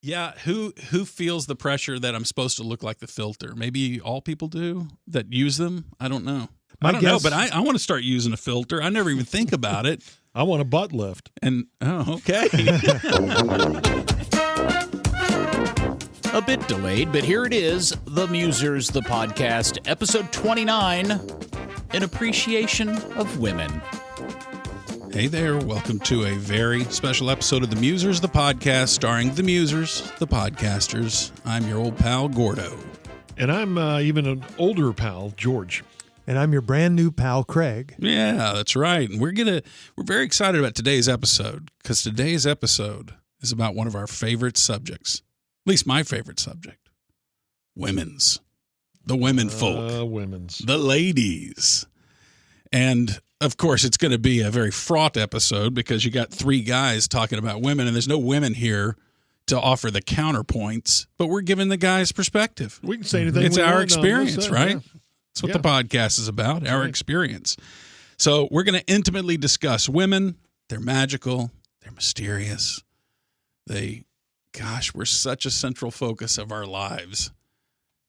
Yeah, who feels the pressure that I'm supposed to look like the filter? Maybe all people do that use them. I don't know. I don't know, but I want to start using a filter. I never even think about it. I want a butt lift. And okay. A bit delayed, but here it is, The Musers, the podcast, episode 29, in appreciation of women. Hey there, welcome to a very special episode of The Musers, the podcast, starring The Musers, the podcasters. I'm your old pal, Gordo. And I'm even an older pal, George. And I'm your brand new pal, Craig. Yeah, that's right. And we're very excited about today's episode, because today's episode is about one of our favorite subjects, at least my favorite subject, women's. The women folk. Women's. The ladies. And of course, it's going to be a very fraught episode because you got three guys talking about women, and there's no women here to offer the counterpoints, but we're giving the guys' perspective. We can say anything. It's we our want, experience, right? Yeah. That's what the podcast is about, our experience. So we're going to intimately discuss women. They're magical. They're mysterious. We're such a central focus of our lives.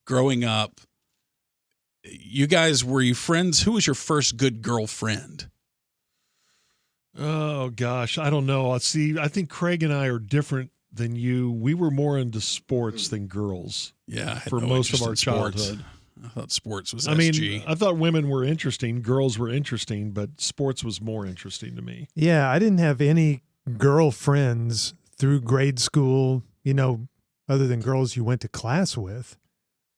Growing up, you guys, were you friends? Who was your first good girlfriend? Oh, gosh. I don't know. See, I think Craig and I are different than you. We were more into sports than girls. Yeah. For most of our childhood. I thought sports was SG. mean, I thought women were interesting. Girls were interesting, but sports was more interesting to me. Yeah, I didn't have any girlfriends through grade school, other than girls you went to class with.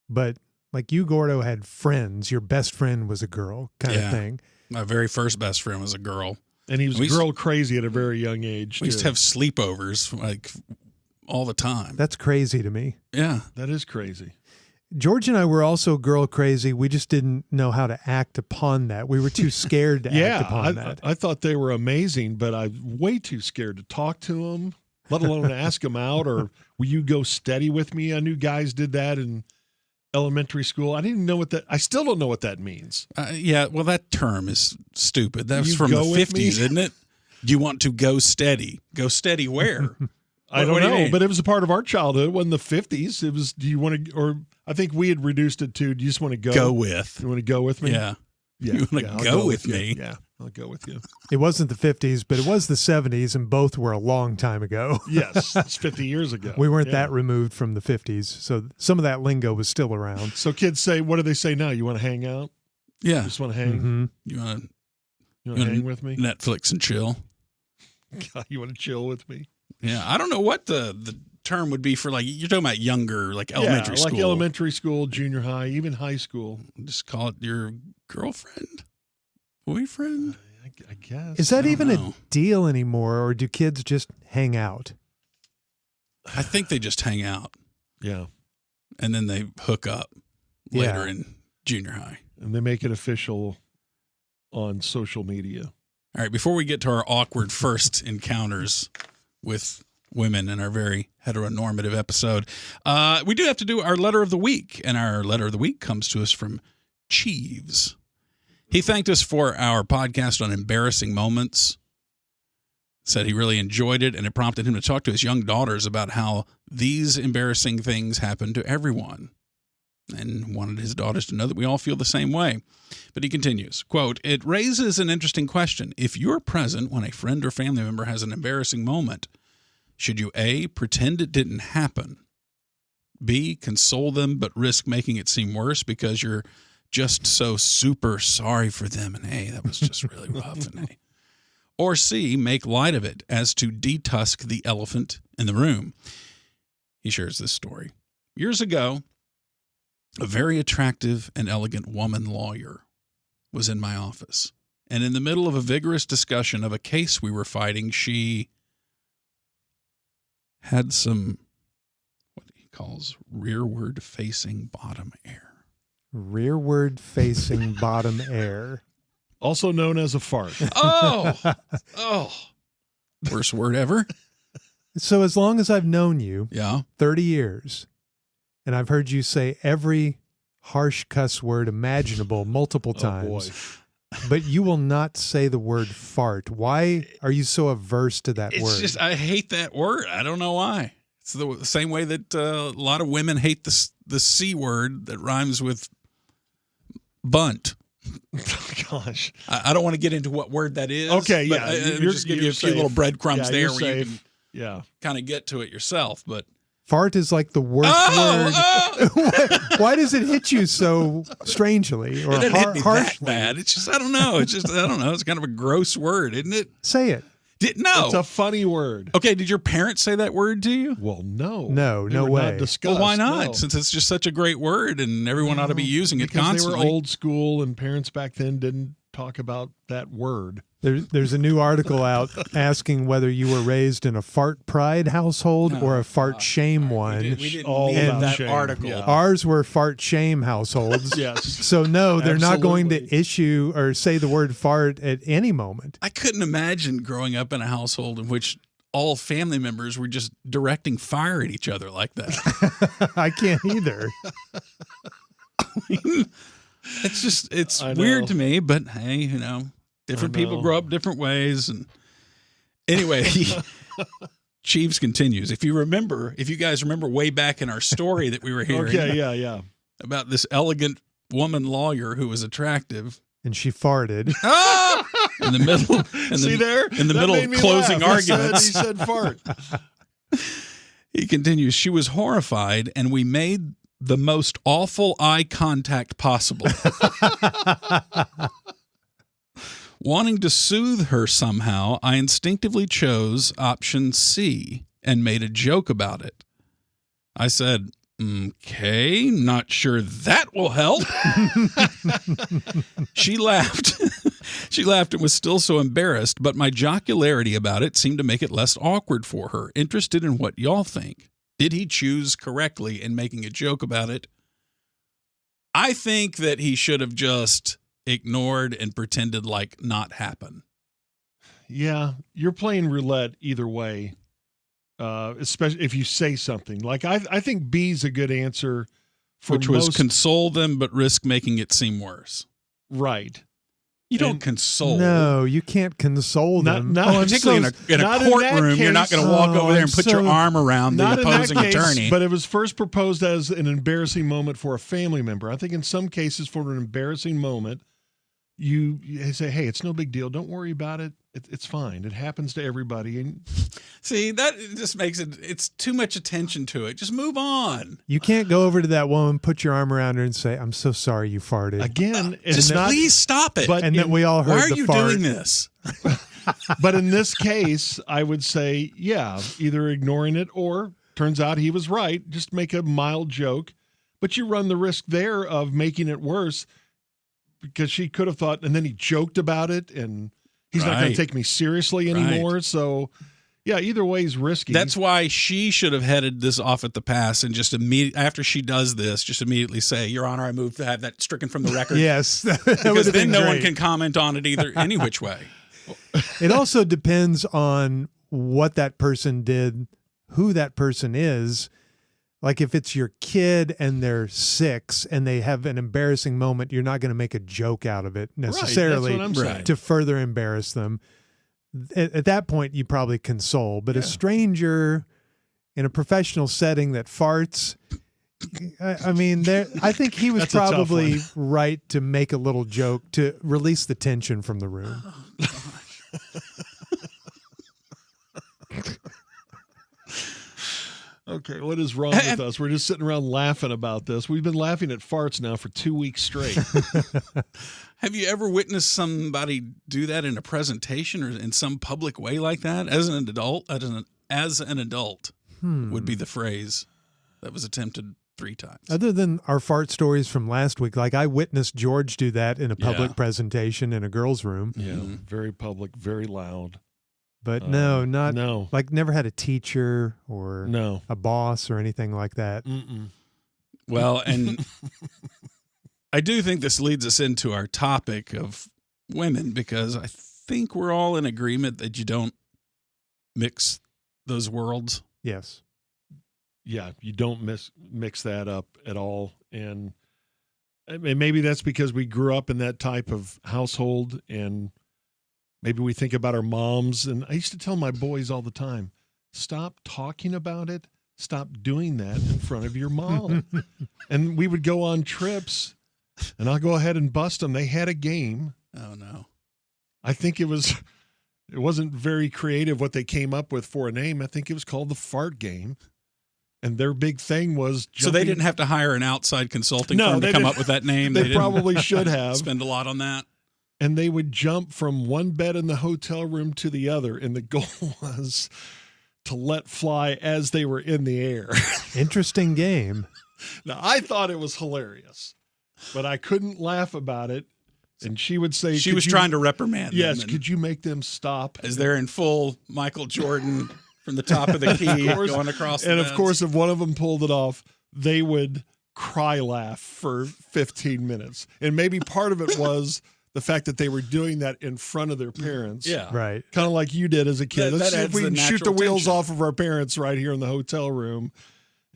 But like you, Gordo, had friends. Your best friend was a girl kind of thing. My very first best friend was a girl. And he was girl crazy at a very young age. We used to have sleepovers like all the time. That's crazy to me. Yeah. That is crazy. George and I were also girl crazy. We just didn't know how to act upon that. We were too scared to act upon that. I thought they were amazing, but I'm way too scared to talk to them, let alone ask them out, or will you go steady with me? I knew guys did that in elementary school. I didn't know I still don't know what that means. Yeah, well, that term is stupid. That was You from the go with 50s, me? isn't it? Do you want to go steady? Go steady where? I don't what do you know, mean? but it was a part of our childhood. It wasn't the 50s. It was, do you want to, or I think we had reduced it to, do you just want to go? Go with. You want to go with me? Yeah. Yeah. You want to I'll go with me? You. Yeah, I'll go with you. It wasn't the 50s, but it was the 70s, and both were a long time ago. Yes, it's 50 years ago. We weren't that removed from the 50s, so some of that lingo was still around. So kids say, what do they say now? You want to hang out? Yeah. You just want to hang? Mm-hmm. You want to hang with me? Netflix and chill? God, you want to chill with me? Yeah. I don't know what the term would be for, like, you're talking about younger, like elementary school. Like elementary school, junior high, even high school. Just call it your girlfriend? Boyfriend? I guess. Is that even know. a deal anymore, or do kids just hang out? I think they just hang out. Yeah. And then they hook up later in junior high. And they make it official on social media. All right, before we get to our awkward first encounters with women in our very heteronormative episode, we do have to do our letter of the week. And our letter of the week comes to us from Cheeves. He thanked us for our podcast on embarrassing moments, said he really enjoyed it, and it prompted him to talk to his young daughters about how these embarrassing things happen to everyone, and wanted his daughters to know that we all feel the same way. But he continues, quote, "It raises an interesting question. If you're present when a friend or family member has an embarrassing moment, should you A, pretend it didn't happen, B, console them but risk making it seem worse because you're just so super sorry for them, and hey, that was just really rough, and hey, or C, make light of it as to detusk the elephant in the room?" He shares this story. Years ago, a very attractive and elegant woman lawyer was in my office, and in the middle of a vigorous discussion of a case we were fighting, she had some, what he calls, rearward-facing bottom air. Rearward facing bottom air. Also known as a fart. Oh, worst word ever. So as long as I've known you, Yeah. 30 years, and I've heard you say every harsh cuss word imaginable multiple times, but you will not say the word fart. Why are you so averse to that word? It's just, I hate that word. I don't know why. It's the same way that a lot of women hate the C word that rhymes with bunt. Gosh. I don't want to get into what word that is. Okay, but yeah. just give you a few little breadcrumbs there where safe. you can kind of get to it yourself. But Fart is like the worst word. Why does it hit you so strangely or it didn't hit me harshly? that bad. It's just I don't know. It's kind of a gross word, isn't it? Say it. No. It's a funny word. Okay, did your parents say that word to you? Well, no. No They were way. not discussed, Well, why not? no. Since it's just such a great word and everyone ought to be using it because constantly. they were old school and parents back then didn't talk about that word. There's a new article out asking whether you were raised in a fart pride household or a fart shame one. We didn't All need about that shame, article. yeah. Ours were fart shame households. Yes. So no, they're not going to Absolutely. issue or say the word fart at any moment. I couldn't imagine growing up in a household in which all family members were just directing fire at each other like that. I can't either. It's I weird know. to me, but hey, different people know. grow up different ways. And anyway, Chiefs continues. If you guys remember way back in our story that we were hearing Okay, yeah. about this elegant woman lawyer who was attractive And she farted. in the middle, See there? in the That middle made of me closing laugh. arguments. He said fart. He continues, she was horrified, and we made the most awful eye contact possible. Wanting to soothe her somehow, I instinctively chose option C and made a joke about it. I said, okay, not sure that will help. She laughed. She laughed and was still so embarrassed, but my jocularity about it seemed to make it less awkward for her. Interested in what y'all think. Did he choose correctly in making a joke about it? I think that he should have just ignored and pretended like not happen. Yeah, you're playing roulette either way, especially if you say something. Like I think B's a good answer for Which was most, console them but risk making it seem worse. right. You don't And- console. No, you can't console Not- them. not- Oh, I'm Particularly so- in a not in that courtroom, you're not case. going to walk Oh, over there and I'm put your so- arm around the Not in opposing that case, attorney. but it was first proposed as an embarrassing moment for a family member. I think in some cases, for an embarrassing moment, you say, "Hey, it's no big deal. Don't worry about it. It's fine. It happens to everybody." And See, that just makes it's too much attention to it. Just move on. You can't go over to that woman, put your arm around her, and say, "I'm so sorry you farted." again, it's Just not. please stop it. But and then we all heard Why are the you fart. doing this? But in this case, I would say, yeah, either ignoring it or turns out he was right. Just make a mild joke, but you run the risk there of making it worse because she could have thought, and then he joked about it, and he's not going Right. to take me seriously anymore. So, yeah, either way is risky. That's why she should have headed this off at the pass and just after she does this, just immediately say, "Your Honor, I move to have that stricken from the record." Yes, that would Because have then been no one great. can comment on it either, any which way. It also depends on what that person did, who that person is. Like if it's your kid and they're 6 and they have an embarrassing moment, you're not going to make a joke out of it necessarily Right, that's what I'm saying. to further embarrass them. At that point, you probably console. But a stranger in a professional setting that farts, I mean, I think he was That's a tough probably one. right to make a little joke to release the tension from the room. Okay, what is wrong with us? We're just sitting around laughing about this. We've been laughing at farts now for 2 weeks straight. Have you ever witnessed somebody do that in a presentation or in some public way like that? As an adult, would be the phrase that was attempted 3 times. Other than our fart stories from last week, like I witnessed George do that in a public Yeah. presentation in a girl's room. Yeah, very public, very loud. But no, No, like never had a teacher or no. a boss or anything like that. Mm-mm. Well, and I do think this leads us into our topic of women, because I think we're all in agreement that you don't mix those worlds. Yes. Yeah, you don't mix that up at all. And maybe that's because we grew up in that type of household, and maybe we think about our moms. And I used to tell my boys all the time, stop talking about it. stop doing that in front of your mom. And we would go on trips, and I'll go ahead and bust them. They had a game. Oh, no. I think it wasn't very creative what they came up with for a name. I think it was called the fart game. And their big thing was jumping. So they didn't have to hire an outside consulting No, firm they to come didn't. up with that name? They didn't probably should have. spend a lot on that? And they would jump from one bed in the hotel room to the other. And the goal was to let fly as they were in the air. Interesting game. Now, I thought it was hilarious, but I couldn't laugh about it. And she would say, She was trying to reprimand them. yes, and could you make them stop? as they're in full Michael Jordan from the top of the key going across the And of beds. course, if one of them pulled it off, they would cry laugh for 15 minutes. And maybe part of it was the fact that they were doing that in front of their parents. Yeah. Right. Kind of like you did as a kid. That Let's see if adds we the can shoot the natural wheels tension. off of our parents right here in the hotel room.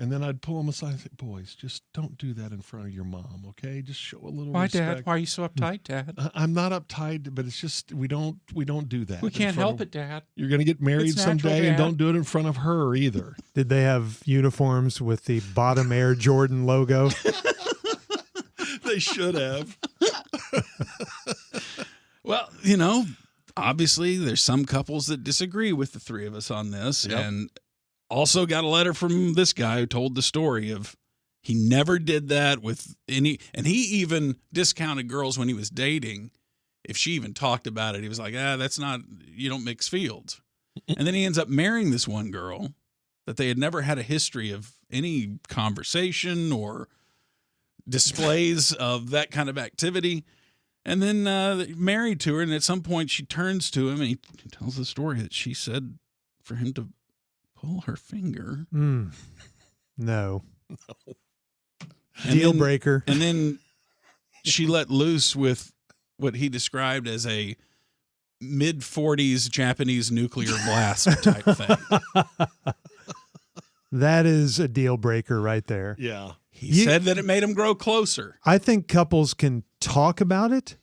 And then I'd pull them aside and say, boys, just don't do that in front of your mom, okay? Just show a little respect. Why are you so uptight, Dad? I'm not uptight, but it's just we don't do that. We in can't front help of- it, Dad. You're going to get married It's natural, someday, and Dad. don't do it in front of her either. Did they have uniforms with the bottom Air Jordan logo? They should have. Well, obviously there's some couples that disagree with the three of us on this. Yep. And also got a letter from this guy who told the story of he never did that with any, and he even discounted girls when he was dating. If she even talked about it, he was like, that's not, you don't mix fields. And then he ends up marrying this one girl that they had never had a history of any conversation or displays of that kind of activity. And then married to her, and at some point she turns to him and he tells the story that she said for him to pull her finger. No. And Deal then- breaker. And then she let loose with what he described as a mid-40s Japanese nuclear blast type thing. That is a deal breaker right there. Yeah. He said that it made him grow closer. I think couples can talk about it,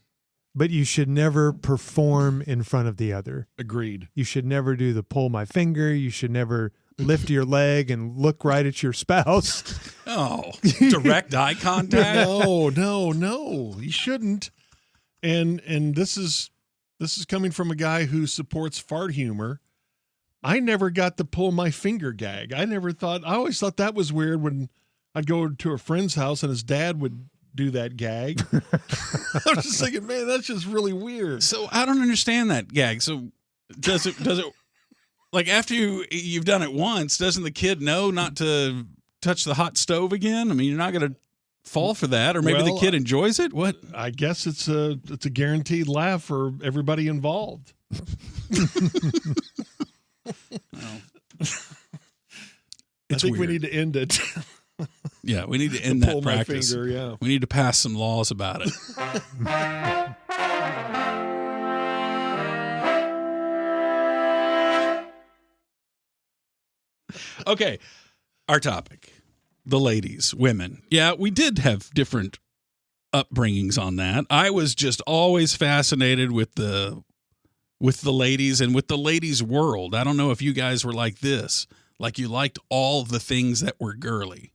but you should never perform in front of the other. Agreed. You should never do the pull my finger. You should never lift your leg and look right at your spouse. Oh, direct eye contact. No. You shouldn't. And this is coming from a guy who supports fart humor. I never got the pull my finger gag. I always thought that was weird when I'd go to a friend's house and his dad would do that gag. I was just thinking, man, that's just really weird. So I don't understand that gag. So does it like after you've done it once, doesn't the kid know not to touch the hot stove again? I mean, you're not going to fall for that, or maybe Well, the kid enjoys it. What? I guess it's a guaranteed laugh for everybody involved. I It's think we weird. need to end it. Yeah, we need to end Pull that my practice. finger, yeah. We need to pass some laws about it. Okay, our topic, the ladies, women. Yeah, we did have different upbringings on that. I was just always fascinated with the ladies and with the ladies' world. I don't know if you guys were like this, like you liked all the things that were girly.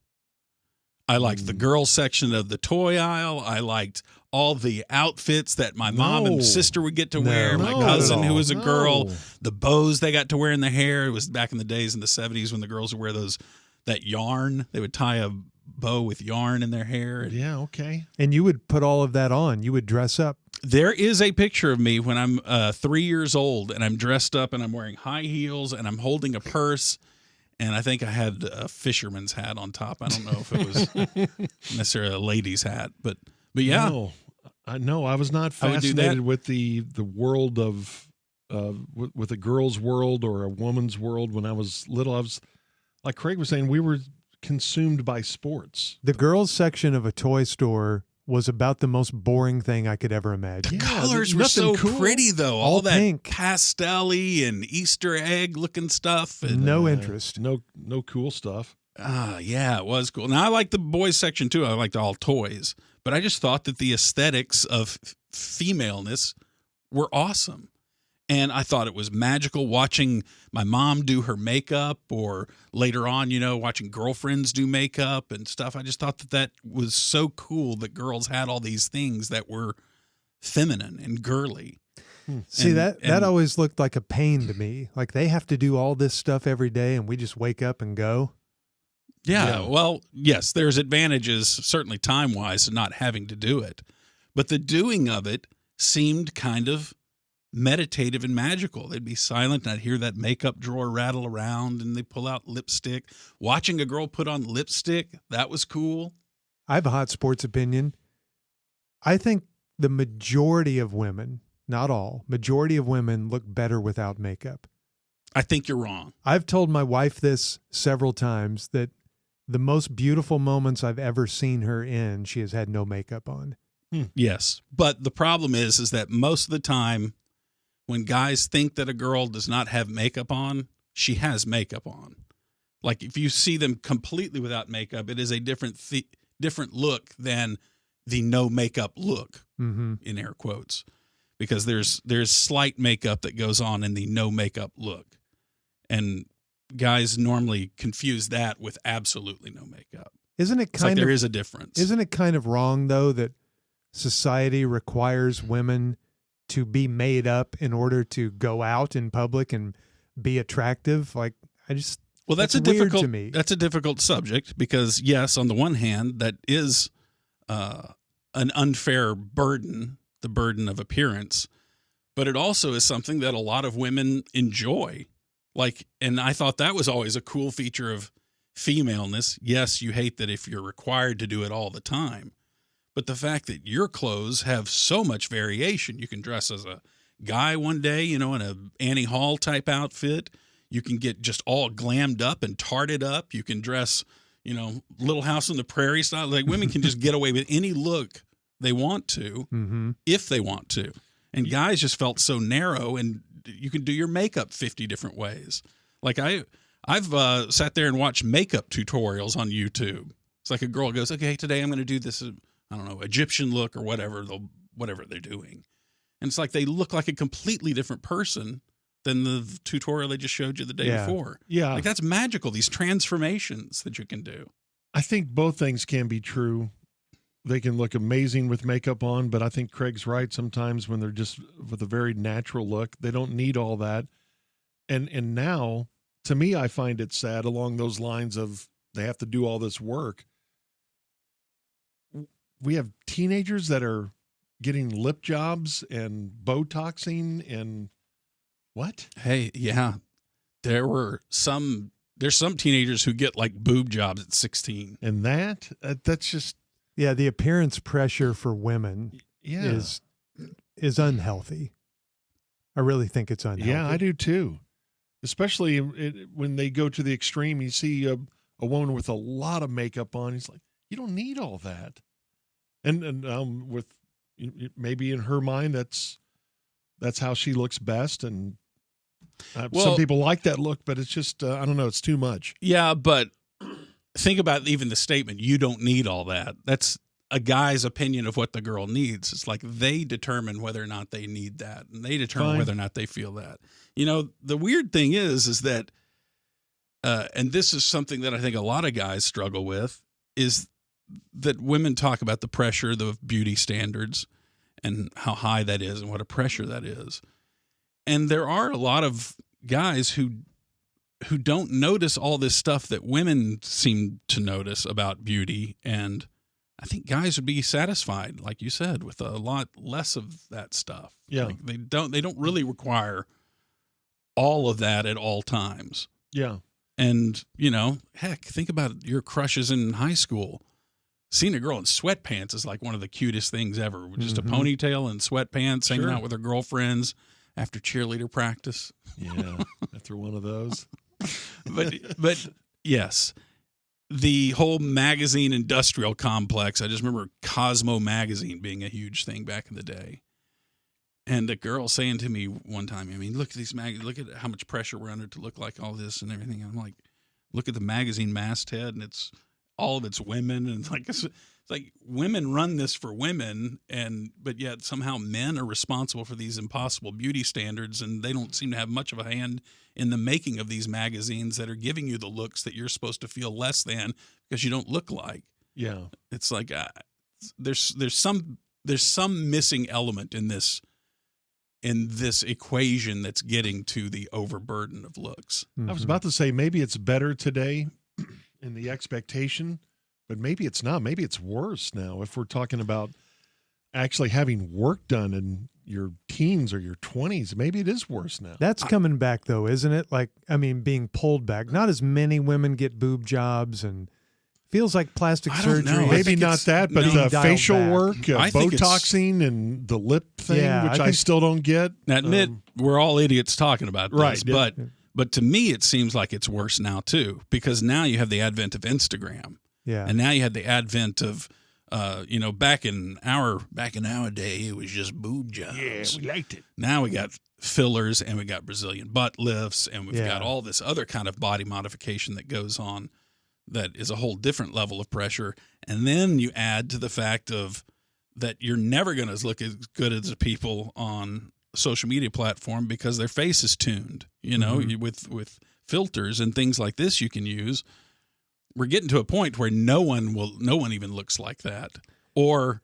I liked the girl section of the toy aisle. I liked all the outfits that my mom and No. sister would get to wear. My not cousin, at who all. was a girl, No. the bows they got to wear in the hair. It was back in the days in the 70s when the girls would wear that yarn. They would tie a bow with yarn in their hair. And Yeah, okay. And you would put all of that on. You would dress up. there is a picture of me when I'm 3 years old and I'm dressed up and I'm wearing high heels and I'm holding a purse. And I think I had a fisherman's hat on top. I don't know if it was necessarily a lady's hat, but yeah. No, I was not I would do that. fascinated with the world of with a girl's world or a woman's world. When I was little, I was, like Craig was saying, we were consumed by sports. The girls section of a toy store was about the most boring thing I could ever imagine. Yeah, Colors were nothing so cool. pretty, though. All All that pink. pastel-y and Easter egg looking stuff. And, No interest. No cool stuff. yeah, it was cool. Now, I like the boys section, too. I liked all toys. But I just thought that the aesthetics of femaleness were awesome. And I thought it was magical watching my mom do her makeup, or later on, watching girlfriends do makeup and stuff. I just thought that was so cool that girls had all these things that were feminine and girly. See, that always looked like a pain to me. Like they have to do all this stuff every day and we just wake up and go. Yeah. Well, yes, there's advantages, certainly time-wise, to not having to do it. But the doing of it seemed kind of meditative and magical. They'd be silent and I'd hear that makeup drawer rattle around and they pull out lipstick. Watching a girl put on lipstick, that was cool. I have a hot sports opinion. I think the majority of women, not all, majority of women look better without makeup. I think you're wrong. I've told my wife this several times, that the most beautiful moments I've ever seen her in, she has had no makeup on. Yes. But the problem is that most of the time when guys think that a girl does not have makeup on, she has makeup on. Like if you see them completely without makeup, it is a different look than the no makeup look, in air quotes, because there's slight makeup that goes on in the no makeup look. And guys normally confuse that with absolutely no makeup. Isn't it kind of, there is a difference. Isn't it kind of wrong though that society requires women to be made up in order to go out in public and be attractive? Like that's a difficult subject, because yes, on the one hand, that is an unfair burden, the burden of appearance, but it also is something that a lot of women enjoy. And I thought that was always a cool feature of femaleness. Yes, you hate that if you're required to do it all the time, but the fact that your clothes have so much variation, you can dress as a guy one day, in a Annie Hall type outfit. You can get just all glammed up and tarted up. You can dress, Little House on the Prairie style. Like women can just get away with any look they want to, if they want to. And guys just felt so narrow, and you can do your makeup 50 different ways. Like I've sat there and watched makeup tutorials on YouTube. It's like a girl goes, okay, today I'm going to do this, I don't know, Egyptian look or whatever they're doing. And it's like they look like a completely different person than the tutorial they just showed you the day before. Yeah. Like that's magical, these transformations that you can do. I think both things can be true. They can look amazing with makeup on, but I think Craig's right. Sometimes when they're just with a very natural look, they don't need all that. And now, to me, I find it sad along those lines of they have to do all this work. We have teenagers that are getting lip jobs and Botoxing and what? Hey, yeah. There's some teenagers who get like boob jobs at 16. And that's just. Yeah, the appearance pressure for women is unhealthy. I really think it's unhealthy. Yeah, I do too. Especially when they go to the extreme. You see a woman with a lot of makeup on. He's like, you don't need all that. And with maybe in her mind, that's how she looks best. And some people like that look, but it's just I don't know. It's too much. Yeah, but think about even the statement, you don't need all that. That's a guy's opinion of what the girl needs. It's like they determine whether or not they need that, and they determine whether or not they feel that. The weird thing is that, and this is something that I think a lot of guys struggle with, is that women talk about the pressure, the beauty standards, and how high that is and what a pressure that is. And there are a lot of guys who don't notice all this stuff that women seem to notice about beauty. And I think guys would be satisfied, like you said, with a lot less of that stuff. Yeah. Like they don't really require all of that at all times. Yeah. And, heck, think about your crushes in high school. Seeing a girl in sweatpants is like one of the cutest things ever. Just a ponytail and sweatpants, hanging out with her girlfriends after cheerleader practice. Yeah. After one of those. But yes, the whole magazine industrial complex. I just remember Cosmo magazine being a huge thing back in the day. And a girl saying to me one time, look at these look at how much pressure we're under to look like all this and everything. I'm like, look at the magazine masthead, and it's all of it's women, and it's like women run this for women, but yet somehow men are responsible for these impossible beauty standards, and they don't seem to have much of a hand in the making of these magazines that are giving you the looks that you're supposed to feel less than because you don't look like. Yeah. It's like there's some missing element in this equation that's getting to the overburden of looks. I was about to say maybe it's better today in the expectation, but maybe it's not. Maybe it's worse now if we're talking about actually having work done in your teens or your 20s. Maybe it is worse now. That's coming back, though, isn't it? Like, I mean, being pulled back. Not as many women get boob jobs, and feels like plastic I don't know. surgery. I Maybe think not it's- that, but no. the Dialed facial back. work, I think it's- Botoxing and the lip thing, Yeah, which I I think- still don't get. Now, admit we're all idiots talking about this, Right, yeah. but to me it seems like it's worse now too, because now you have the advent of Instagram, Yeah. and now you have the advent of back in our day it was just boob jobs. we liked it. Now we got fillers, and we got Brazilian butt lifts, and we've Yeah. got all this other kind of body modification that goes on that is a whole different level of pressure. And then you add to the fact of that you're never going to look as good as the people on social media platform because their face is tuned, with filters and things like this you can use. We're getting to a point where no one even looks like that. Or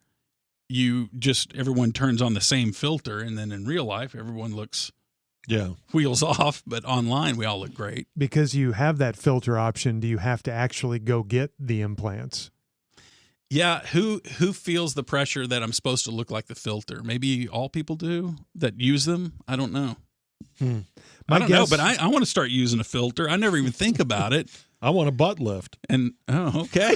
everyone turns on the same filter, and then in real life everyone looks Yeah. wheels off, but online we all look great. Because you have that filter option, do you have to actually go get the implants? Yeah, who feels the pressure that I'm supposed to look like the filter? Maybe all people do that use them. I don't know. I don't know, but I want to start using a filter. I never even think about it. I want a butt lift. And okay.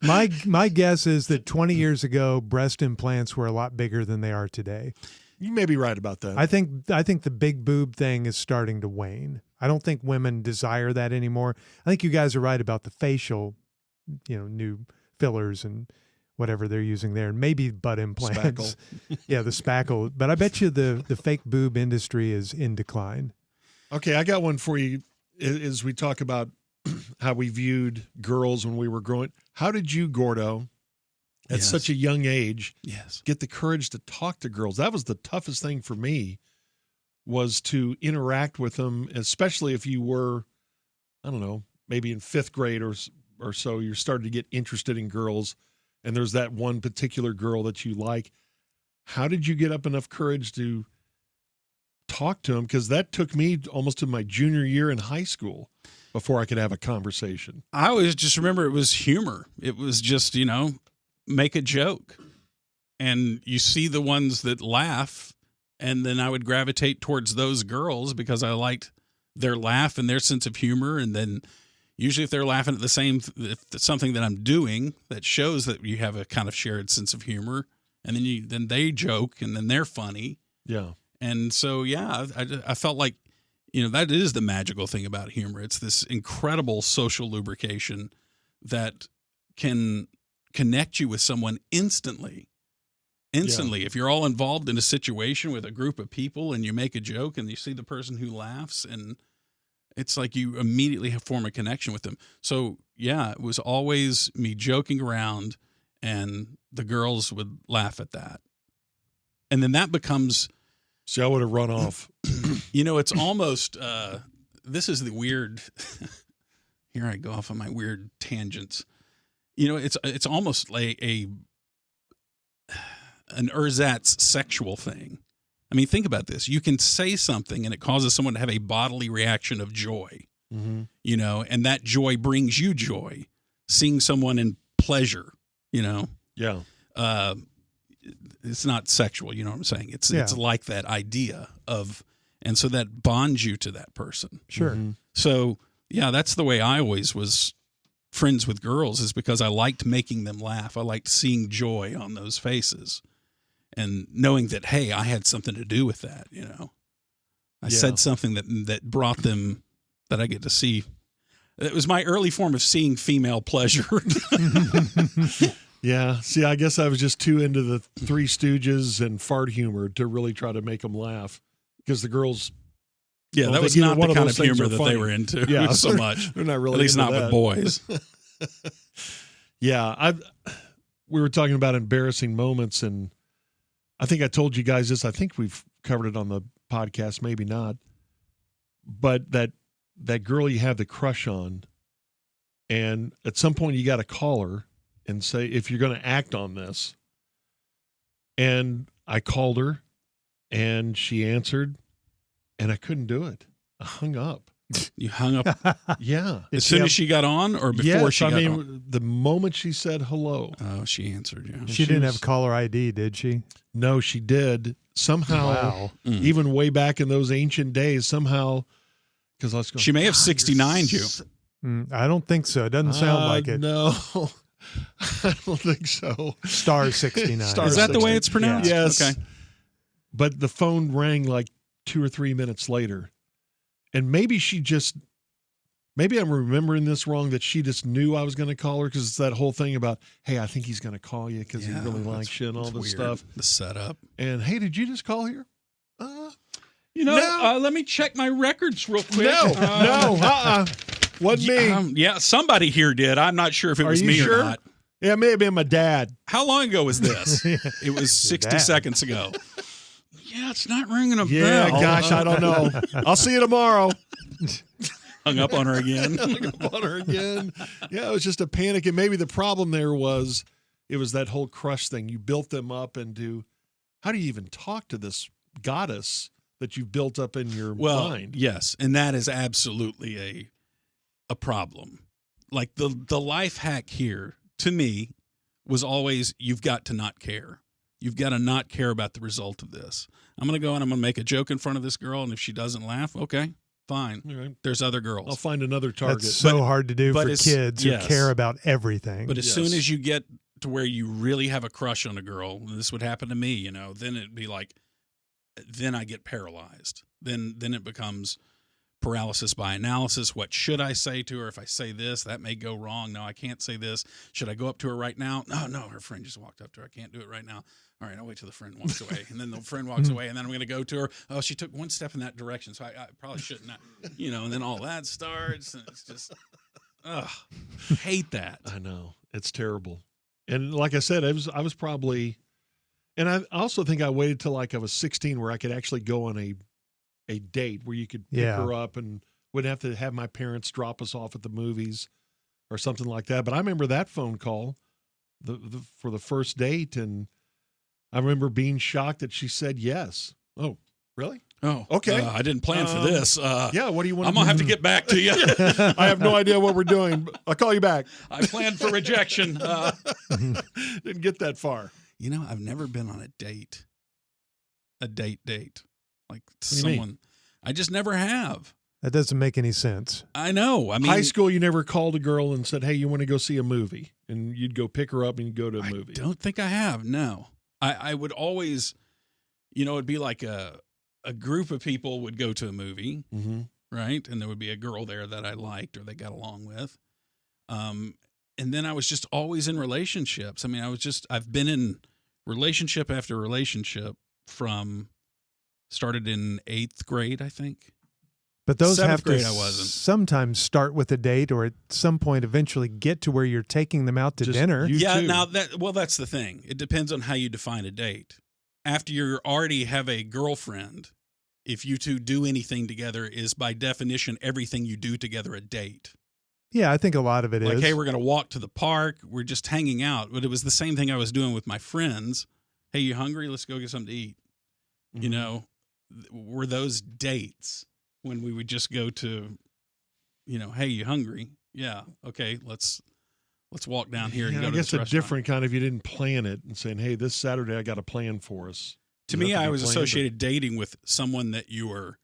My guess is that 20 years ago, breast implants were a lot bigger than they are today. You may be right about that. I think the big boob thing is starting to wane. I don't think women desire that anymore. I think you guys are right about the facial, new fillers and whatever they're using there, and maybe butt implants. Yeah, the spackle. But I bet you the fake boob industry is in decline. Okay, I got one for you. As we talk about how we viewed girls when we were growing, how did you, Gordo, at Yes. such a young age, Yes. get the courage to talk to girls? That was the toughest thing for me, was to interact with them, especially if you were, I don't know, maybe in fifth grade or so, you're starting to get interested in girls, and there's that one particular girl that you like. How did you get up enough courage to talk to them? Because that took me almost to my junior year in high school before I could have a conversation. I always just remember it was humor. It was just, make a joke. And you see the ones that laugh, and then I would gravitate towards those girls because I liked their laugh and their sense of humor. And then usually if they're laughing at if it's something that I'm doing that shows that you have a kind of shared sense of humor, and then they joke, and then they're funny. Yeah. And so, yeah, I felt like, that is the magical thing about humor. It's this incredible social lubrication that can connect you with someone instantly. If you're all involved in a situation with a group of people and you make a joke and you see the person who laughs, and it's like you immediately form a connection with them. So, yeah, it was always me joking around, and the girls would laugh at that. And then that becomes... See, I would have run off. it's almost, this is the weird, here I go off on my weird tangents. It's almost like an ersatz sexual thing. I mean, think about this. You can say something and it causes someone to have a bodily reaction of joy, and that joy brings you joy. Seeing someone in pleasure, Yeah. it's not sexual, you know what I'm saying? It's Yeah. like that idea of, and so that bonds you to that person. Sure. Mm-hmm. So, yeah, that's the way I always was friends with girls, is because I liked making them laugh. I liked seeing joy on those faces and knowing that, hey, I had something to do with that, I said something that brought them, that I get to see. It was my early form of seeing female pleasure. Yeah. See, I guess I was just too into the Three Stooges and fart humor to really try to make them laugh, because the girls, Yeah, Well, that they was either not one the of kind those of things humor are that they funny. were into Yeah. so much. they're not really At least into not that. with boys. Yeah, we were talking about embarrassing moments, and I think I told you guys this. I think we've covered it on the podcast, maybe not. But that girl you have the crush on, and at some point you got to call her and say, if you're going to act on this. And I called her, and she answered, and I couldn't do it. I hung up. You hung up Yeah. as soon as she got on, or before she got on? The moment she said hello. Oh, she answered. Yeah. She didn't have caller ID, did she? No, she did. Somehow, Wow. even way back in those ancient days, somehow, because I was going, She may have 69'd you. I don't think so. It doesn't sound like it. No, I don't think so. Star 69. Star Is that the way 60. it's pronounced? Yeah. Yes. Okay. But the phone rang like 2 or 3 minutes later. And maybe I'm remembering this wrong, that she just knew I was going to call her, because it's that whole thing about, hey, I think he's going to call you because he really likes you and all this weird. stuff. The setup. And, hey, did you just call here? Let me check my records real quick. Wasn't me. Yeah, somebody here did. I'm not sure if it was you me sure? or not. Yeah, it may have been my dad. How long ago was this? It was 60 Dad. seconds ago. Yeah, it's not ringing a Yeah, bell. gosh, I don't know. I'll see you tomorrow. Hung up on her again. Hung up on her again. Yeah, it was just a panic. And maybe the problem there was, it was that whole crush thing. You built them up into, how do you even talk to this goddess that you've built up in your mind? Yes, and that is absolutely a problem. Like the life hack here, to me, was always, you've got to not care. You've got to not care about the result of this. I'm going to go and I'm going to make a joke in front of this girl, and if she doesn't laugh, okay, fine. Right. There's other girls. I'll find another target. That's so hard to do but for it's- kids who yes. care about everything. But as Yes. soon as you get to where you really have a crush on a girl, and this would happen to me, then it'd be like, then I get paralyzed. Then it becomes paralysis by analysis. What should I say to her? If I say this, that may go wrong. No, I can't say this. Should I go up to her right now? No, her friend just walked up to her. I can't do it right now. All right, I'll wait till the friend walks away. And then the friend walks away, and then I'm going to go to her. Oh, she took one step in that direction, so I probably shouldn't. And then all that starts, and it's just, hate that. I know. It's terrible. And like I said, I was probably, and I also think I waited till like I was 16 where I could actually go on a date where you could pick her up and wouldn't have to have my parents drop us off at the movies or something like that. But I remember that phone call for the first date, and I remember being shocked that she said yes. Oh, really? Oh, okay. I didn't plan for this. Yeah, what do you want? I'm going to have to get back to you. I have no idea what we're doing. I'll call you back. I planned for rejection. Didn't get that far. I've never been on a date. A date. Like do you mean? someone. I just never have. that doesn't make any sense. I know. I mean, High school, you never called a girl and said, hey, you want to go see a movie? And you'd go pick her up and you'd go to a movie. I don't think I have. No. I would always, it'd be like a group of people would go to a movie, Mm-hmm. right? And there would be a girl there that I liked or they got along with. And then I was just always in relationships. I mean, I've been in relationship after relationship started in 8th grade, I think. But those 7th have to grade I wasn't. sometimes start with a date, or at some point eventually get to where you're taking them out to Just dinner. you Yeah, too. now that's the thing. It depends on how you define a date. After you already have a girlfriend, if you two do anything together, is by definition everything you do together a date. Yeah, I think a lot of it is. Like, hey, we're going to walk to the park. We're just hanging out. But it was the same thing I was doing with my friends. Hey, you hungry? Let's go get something to eat. Mhm. Were those dates when we would just go to, hey, you hungry? Yeah. Okay. Let's walk down here and Yeah, go I to guess this a restaurant. different kind of, you didn't plan it and saying, hey, this Saturday I got a plan for us. To Doesn't me, have to I be was planned, but- associated dating with someone that you are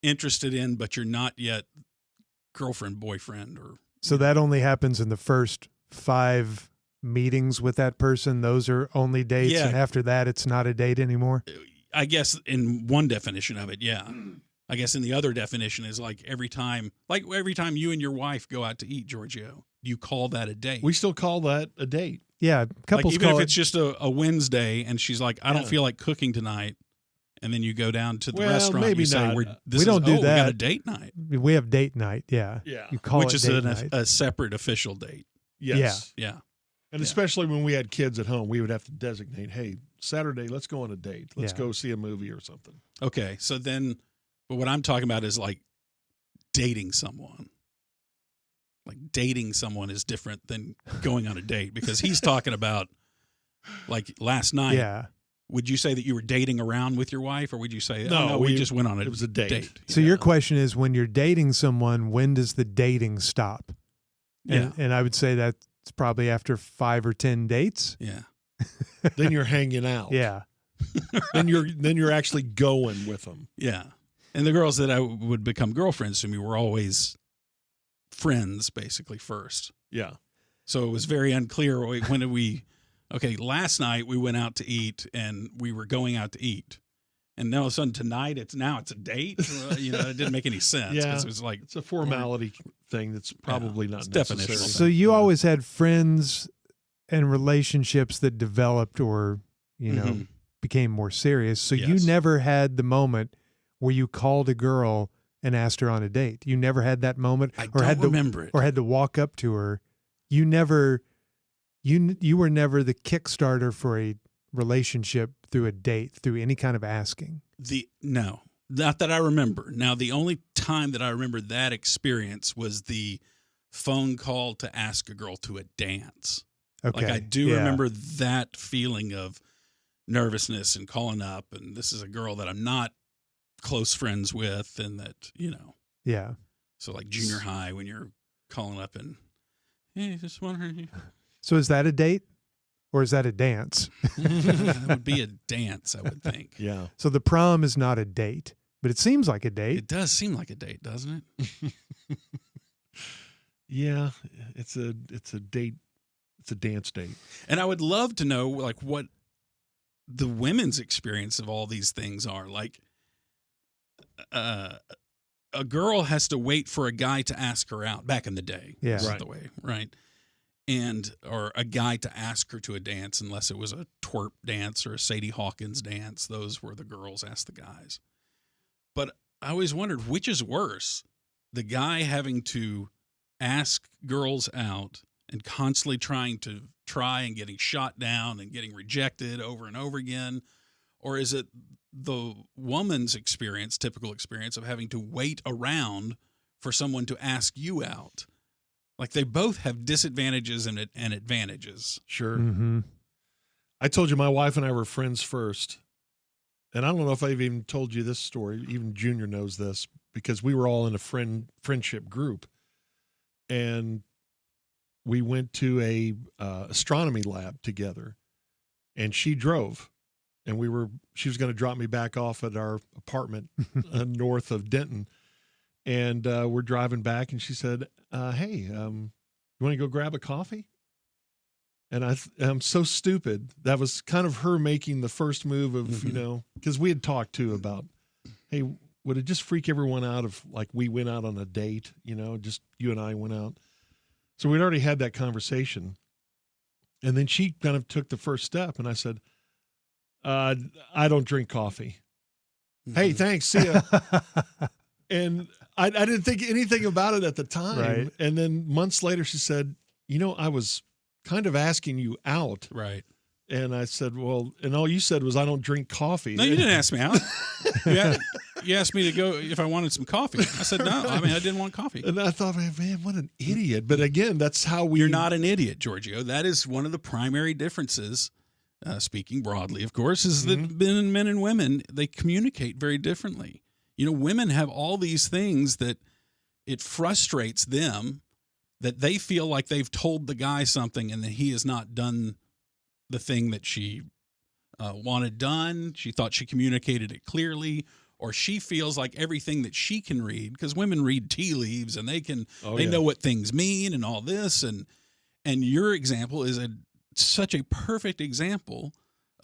interested in, but you're not yet girlfriend, boyfriend, or. So that only happens in the first 5 meetings with that person. Those are only dates. Yeah. And after that, it's not a date anymore. I guess in one definition of it, yeah. I guess in the other definition is like every time you and your wife go out to eat, Giorgio, you call that a date. We still call that a date. Yeah. Couples even call if it. it's just a Wednesday and she's like, I don't Yeah. feel like cooking tonight. And then you go down to the Well, restaurant maybe and you say, not. we don't do We got a that. date night, We have date night. Yeah. Yeah. You call which it is date night. a separate official date. Yes. Yeah. And Yeah. especially when we had kids at home, we would have to designate, hey, Saturday, let's go on a date. Let's Yeah. go see a movie or something. Okay, so then, but what I'm talking about is like dating someone. Like dating someone is different than going on a date because he's talking about like last night. Yeah. Would you say that you were dating around with your wife, or would you say, No, oh, no, we we- just went on it was a date. So your question is, when you're dating someone, when does the dating stop? And, Yeah. and I would say that's probably after 5 or 10 dates. Yeah. Then you're hanging out. Yeah. Then you're actually going with them. Yeah. And the girls that I would become girlfriends to me were always friends, basically, first. Yeah. So it was very unclear when did we. Okay, last night we went out to eat, and we were going out to eat, and now all of a sudden tonight it's a date. It didn't make any sense. Yeah. 'Cause it was like, It's a formality thing that's probably not it's necessary. definitional. So you always had friends and relationships that developed or, Mhm. became more serious. So you Yes. never had the moment where you called a girl and asked her on a date. You never had that moment I or don't had to remember it. or had to walk up to her. You never you were never the Kickstarter for a relationship through a date, through any kind of asking. No, not that I remember. Now, the only time that I remember that experience was the phone call to ask a girl to a dance. Okay. Like I do Yeah. remember that feeling of nervousness and calling up, and this is a girl that I'm not close friends with, and that, Yeah. so like junior high when you're calling up and, hey, just wondering. So is that a date or is that a dance? That would be a dance, I would think. Yeah. So the prom is not a date, but it seems like a date. It does seem like a date, doesn't it? Yeah. It's a date. It's a dance date. And I would love to know like what the women's experience of all these things are. Like a girl has to wait for a guy to ask her out back in the day. Yeah. This is Right. the way, right? Or a guy to ask her to a dance, unless it was a twerp dance or a Sadie Hawkins dance. Those were the girls asked the guys. But I always wondered, which is worse? The guy having to ask girls out and constantly trying and getting shot down and getting rejected over and over again? Or is it the woman's experience, typical experience of having to wait around for someone to ask you out? Like they both have disadvantages and advantages. Sure. Mm-hmm. I told you my wife and I were friends first. And I don't know if I've even told you this story. Even Junior knows this because we were all in a friendship group. And we went to a astronomy lab together. And she drove. And she was going to drop me back off at our apartment north of Denton. And we're driving back, and she said, hey, you want to go grab a coffee? And I'm so stupid. That was kind of her making the first move of, because we had talked too about, hey, would it just freak everyone out if like we went out on a date, just you and I went out. So we'd already had that conversation. And then she kind of took the first step, and I said, I don't drink coffee. Hey, thanks. See ya. And I didn't think anything about it at the time. Right. And then months later, she said, I was kind of asking you out. Right. And I said, well, and all you said was, I don't drink coffee. No, you didn't ask me out. You asked me to go if I wanted some coffee. I said, no, I didn't want coffee. And I thought, man, what an idiot. But again, that's how You're not an idiot, Giorgio. That is one of the primary differences, speaking broadly, of course, is that men and women, they communicate very differently. Women have all these things that it frustrates them, that they feel like they've told the guy something and that he has not done the thing that she wanted done. She thought she communicated it clearly, or she feels like everything that she can read, because women read tea leaves and they know what things mean and all this. And your example is such a perfect example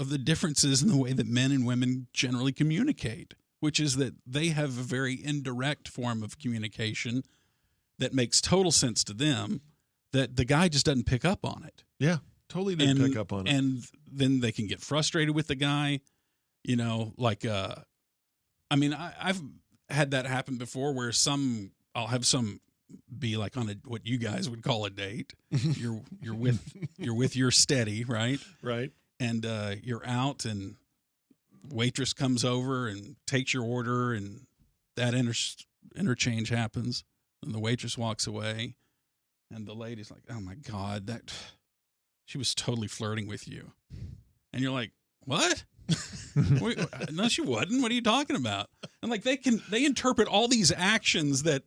of the differences in the way that men and women generally communicate, which is that they have a very indirect form of communication that makes total sense to them, that the guy just doesn't pick up on it. Yeah, totally didn't pick up on it. And then they can get frustrated with the guy, I've had that happen before where I'll have some be like on what you guys would call a date. You're with your steady, right? Right. And you're out, and waitress comes over and takes your order, and that interchange happens, and the waitress walks away, and the lady's like, "Oh my God, that she was totally flirting with you," and you're like, "What?" No, she wasn't. What are you talking about? And like they interpret all these actions that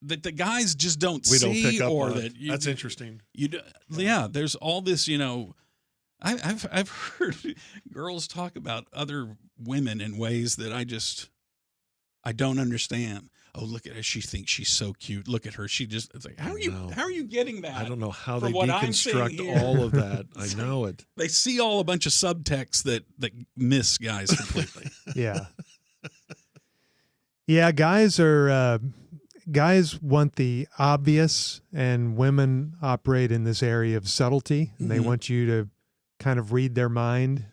the guys just don't We see, don't pick up or on that it. That's interesting. Yeah, there's all this, I've heard girls talk about other women in ways that I don't understand. Oh, look at her. She thinks she's so cute. Look at her. It's like, how are you getting that? I don't know how from they what I'm seeing deconstruct here? all of that. I know it. They see all a bunch of subtext that miss guys completely. Yeah. Yeah, guys want the obvious, and women operate in this area of subtlety, and they want you to kind of read their mind.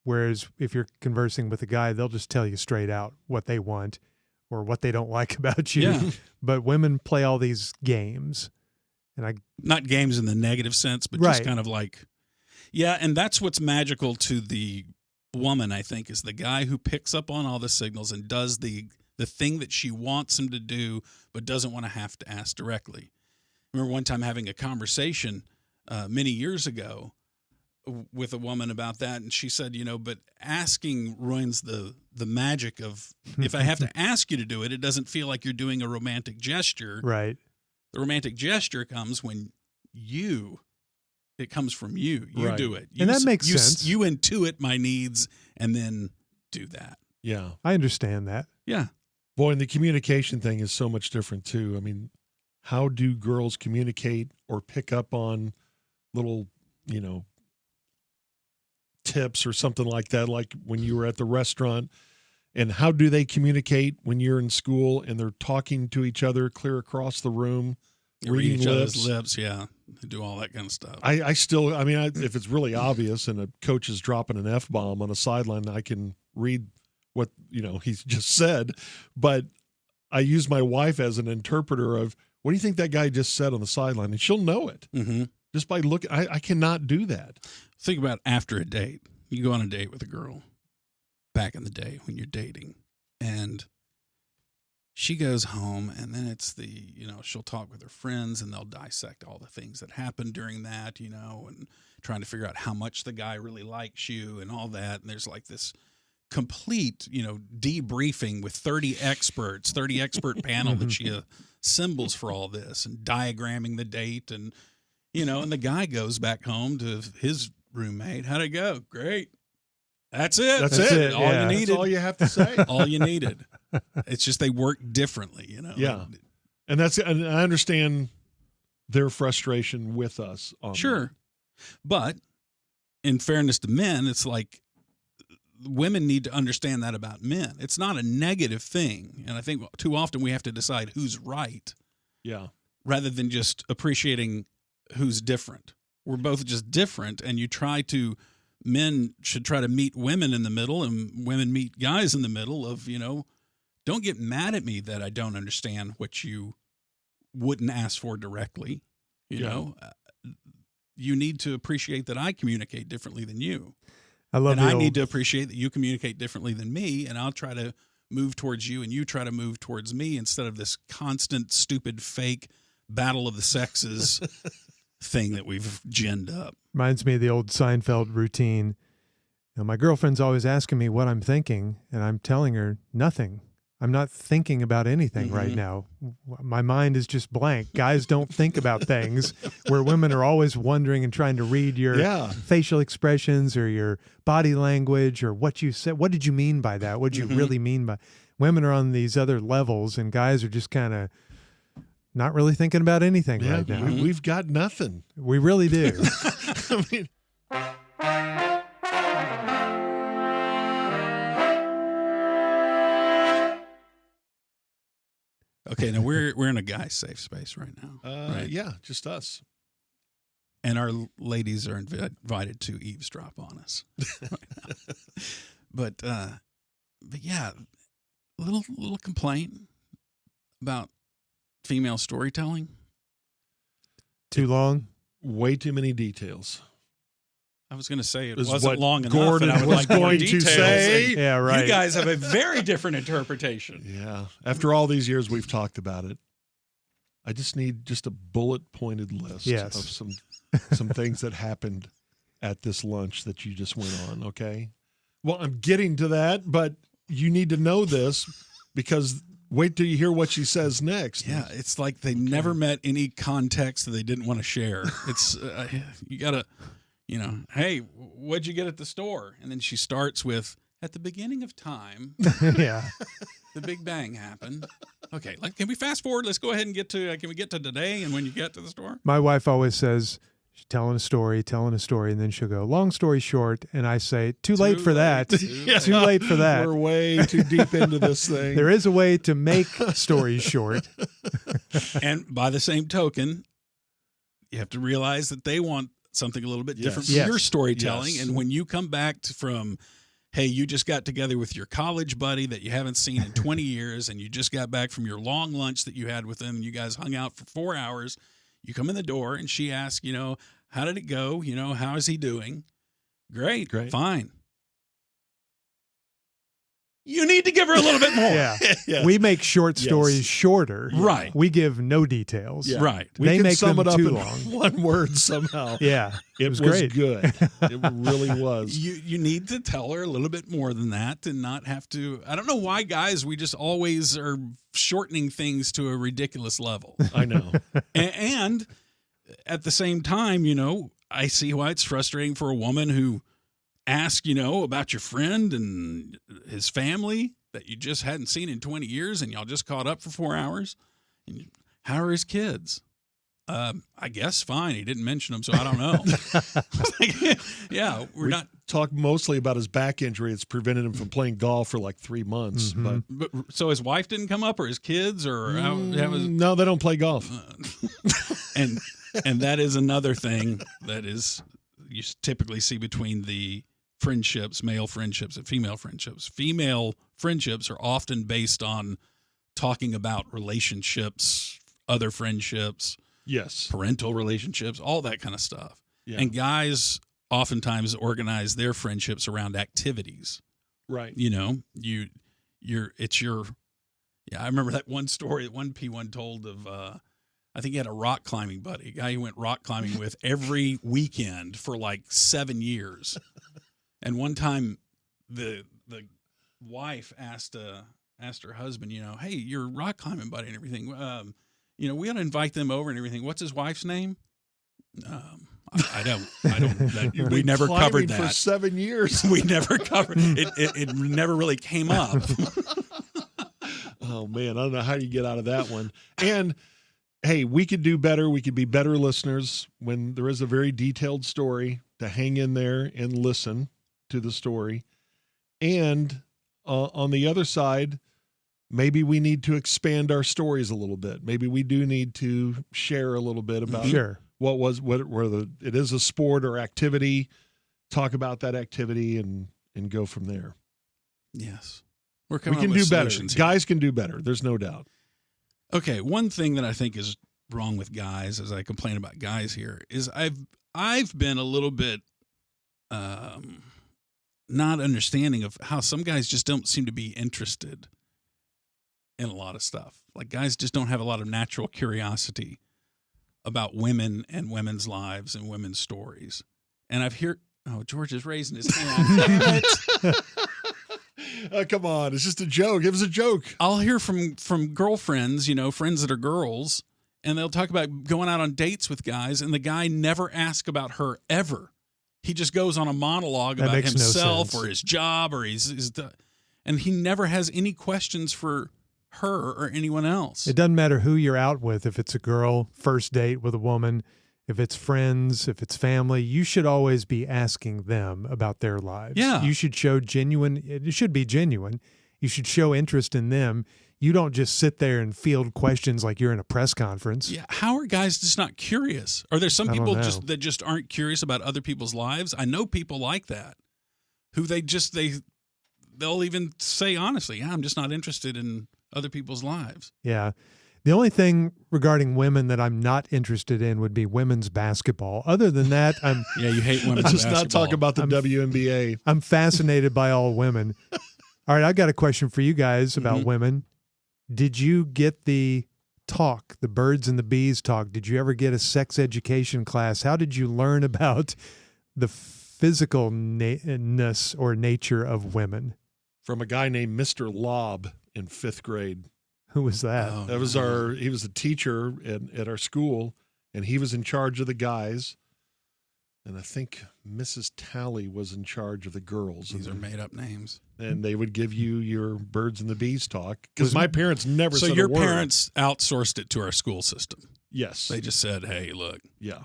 Whereas if you're conversing with a guy, they'll just tell you straight out what they want or what they don't like about you. Yeah. But women play all these games, and not games in the negative sense, but just kind of like, yeah. And that's what's magical to the woman, I think, is the guy who picks up on all the signals and does the thing that she wants him to do, but doesn't want to have to ask directly. I remember one time having a conversation many years ago with a woman about that, and she said, but asking ruins the magic of, if I have to ask you to do it, it doesn't feel like you're doing a romantic gesture. Right. The romantic gesture comes when it comes from you. You Right. do it. And that makes sense. You intuit my needs and then do that. Yeah. I understand that. Yeah. Boy, and the communication thing is so much different too. I mean, how do girls communicate or pick up on little, tips or something like that, like when you were at the restaurant? And how do they communicate when you're in school and they're talking to each other clear across the room, reading each other's lips? lips, yeah. They do all that kind of stuff. I still, if it's really obvious and a coach is dropping an F-bomb on a sideline, I can read what, he's just said. But I use my wife as an interpreter of, what do you think that guy just said on the sideline? And she'll know it just by looking. I cannot do that. Think about after a date. You go on a date with a girl back in the day when you're dating, and she goes home, and then it's she'll talk with her friends, and they'll dissect all the things that happened during that, and trying to figure out how much the guy really likes you and all that. And there's like this complete, debriefing with 30 expert panel that she assembles for all this, and diagramming the date, and and the guy goes back home to his roommate. How'd it go? Great. That's it. That's it. All you needed. That's all you have to say. All you needed. It's just they work differently, Yeah. And I understand their frustration with us on Sure. that. But in fairness to men, it's like women need to understand that about men. It's not a negative thing. And I think too often we have to decide who's right Yeah. rather than just appreciating who's different. We're both just different, and men should try to meet women in the middle, and women meet guys in the middle of, don't get mad at me that I don't understand what you wouldn't ask for directly. You need to appreciate that I communicate differently than you. I need to appreciate that you communicate differently than me, and I'll try to move towards you, and you try to move towards me, instead of this constant, stupid, fake battle of the sexes thing that we've ginned up. Reminds me of the old Seinfeld routine. My girlfriend's always asking me what I'm thinking, and I'm telling her nothing. I'm not thinking about anything right now. My mind is just blank. Guys don't think about things, where women are always wondering and trying to read your facial expressions or your body language or what you said. What did you mean by that? What did you really mean by? Women are on these other levels, and guys are just kind of not really thinking about anything right now. We've got nothing. We really do. I mean, Okay, now we're in a guy's safe space right now. Right? Yeah, just us. And our ladies are invited to eavesdrop on us right now. But yeah, little complaint about female storytelling? Too long? Way too many details. I was going to say it Is wasn't what long enough. Gordon and I would was like more going to details, say. and Yeah, right. You guys have a very different interpretation. Yeah. After all these years we've talked about it, I just need just a bullet-pointed list Yes. of some things that happened at this lunch that you just went on, okay? Well, I'm getting to that, but you need to know this because wait till you hear what she says next. Yeah, it's like they never met any context that they didn't want to share. It's you got to, hey, what'd you get at the store? And then she starts with, at the beginning of time, Yeah. the Big Bang happened. Okay, can we fast forward? Let's go ahead and can we get to today and when you get to the store? My wife always says, she's telling a story, and then she'll go, long story short, and I say, too late for that. Too late for that. We're way too deep into this thing. There is a way to make stories short. And by the same token, you have to realize that they want something a little bit different from Yes. your storytelling. Yes. And when you come back from, hey, you just got together with your college buddy that you haven't seen in 20 years, and you just got back from your long lunch that you had with him, and you guys hung out for 4 hours. You come in the door, and she asks, how did it go? How is he doing? Great. Fine. You need to give her a little bit more. Yeah. Yes. We make short stories shorter. Right. We give no details. Yeah. Right. We They can make sum them it up too in long. one word somehow. Yeah. It was was great. good. It really was. You need to tell her a little bit more than that and not have to. I don't know why guys, we just always are shortening things to a ridiculous level. I know. And at the same time, I see why it's frustrating for a woman who asks, about your friend and his family that you just hadn't seen in 20 years and y'all just caught up for 4 hours. And how are his kids? I guess fine. He didn't mention them, so I don't know. Yeah, We not. talk mostly about his back injury. It's prevented him from playing golf for like 3 months. Mhm. But But so his wife didn't come up, or his kids, or how was? no, they don't play golf. And that is another thing that is you typically see between the friendships, male friendships and female friendships. Female friendships are often based on talking about relationships, other friendships, Yes. parental relationships, all that kind of stuff. Yeah. And guys oftentimes organize their friendships around activities. Right. I remember that one story that one P1 told of I think he had a rock climbing buddy, a guy he went rock climbing with every weekend for like 7 years. And one time the wife asked her husband, hey, you're rock climbing buddy and everything. We ought to invite them over and everything. What's his wife's name? I don't. You've We been never climbing covered for that. 7 years. We never covered it. It never really came up. Oh man, I don't know how you get out of that one. And hey, we could do better. We could be better listeners when there is a very detailed story to hang in there and listen to the story. And on the other side, maybe we need to expand our stories a little bit. Maybe we do need to share a little bit about Sure. whether it is a sport or activity, talk about that activity and go from there. Yes. We're We coming can up with do better. solutions here. Guys can do better. There's no doubt. Okay, one thing that I think is wrong with guys, as I complain about guys here, is I've been a little bit not understanding of how some guys just don't seem to be interested in a lot of stuff. Like guys just don't have a lot of natural curiosity about women and women's lives and women's stories. And George is raising his hand. Damn it. Come on, it's just a joke. It was a joke. I'll hear from girlfriends, friends that are girls, and they'll talk about going out on dates with guys, and the guy never asks about her ever. He just goes on a monologue That about makes no himself sense. or his job or and he never has any questions for her or anyone else. It doesn't matter who you're out with. If it's a girl, first date with a woman, if it's friends, if it's family, you should always be asking them about their lives. Yeah. You should show it should be genuine. You should show interest in them. You don't just sit there and field questions like you're in a press conference. Yeah, how are guys just not curious? Are there some I don't people know. that just aren't curious about other people's lives? I know people like that who they'll even say honestly, yeah, I'm just not interested in other people's lives. Yeah. The only thing regarding women that I'm not interested in would be women's basketball. Other than that, I'm Yeah, you hate women's Let's just basketball. not talk about the WNBA. I'm fascinated by all women. All right, I've got a question for you guys about women. Did you get the birds and the bees talk? Did you ever get a sex education class? How did you learn about the physicalness or nature of women? From a guy named Mr. Lobb in 5th grade. Who was that? Oh, That was he was a teacher at our school, and he was in charge of the guys. And I think Mrs. Talley was in charge of the girls. These are made up names. And they would give you your birds and the bees talk. Because my parents never So said your a word. parents outsourced it to our school system. Yes. They just said, hey, look, Yeah.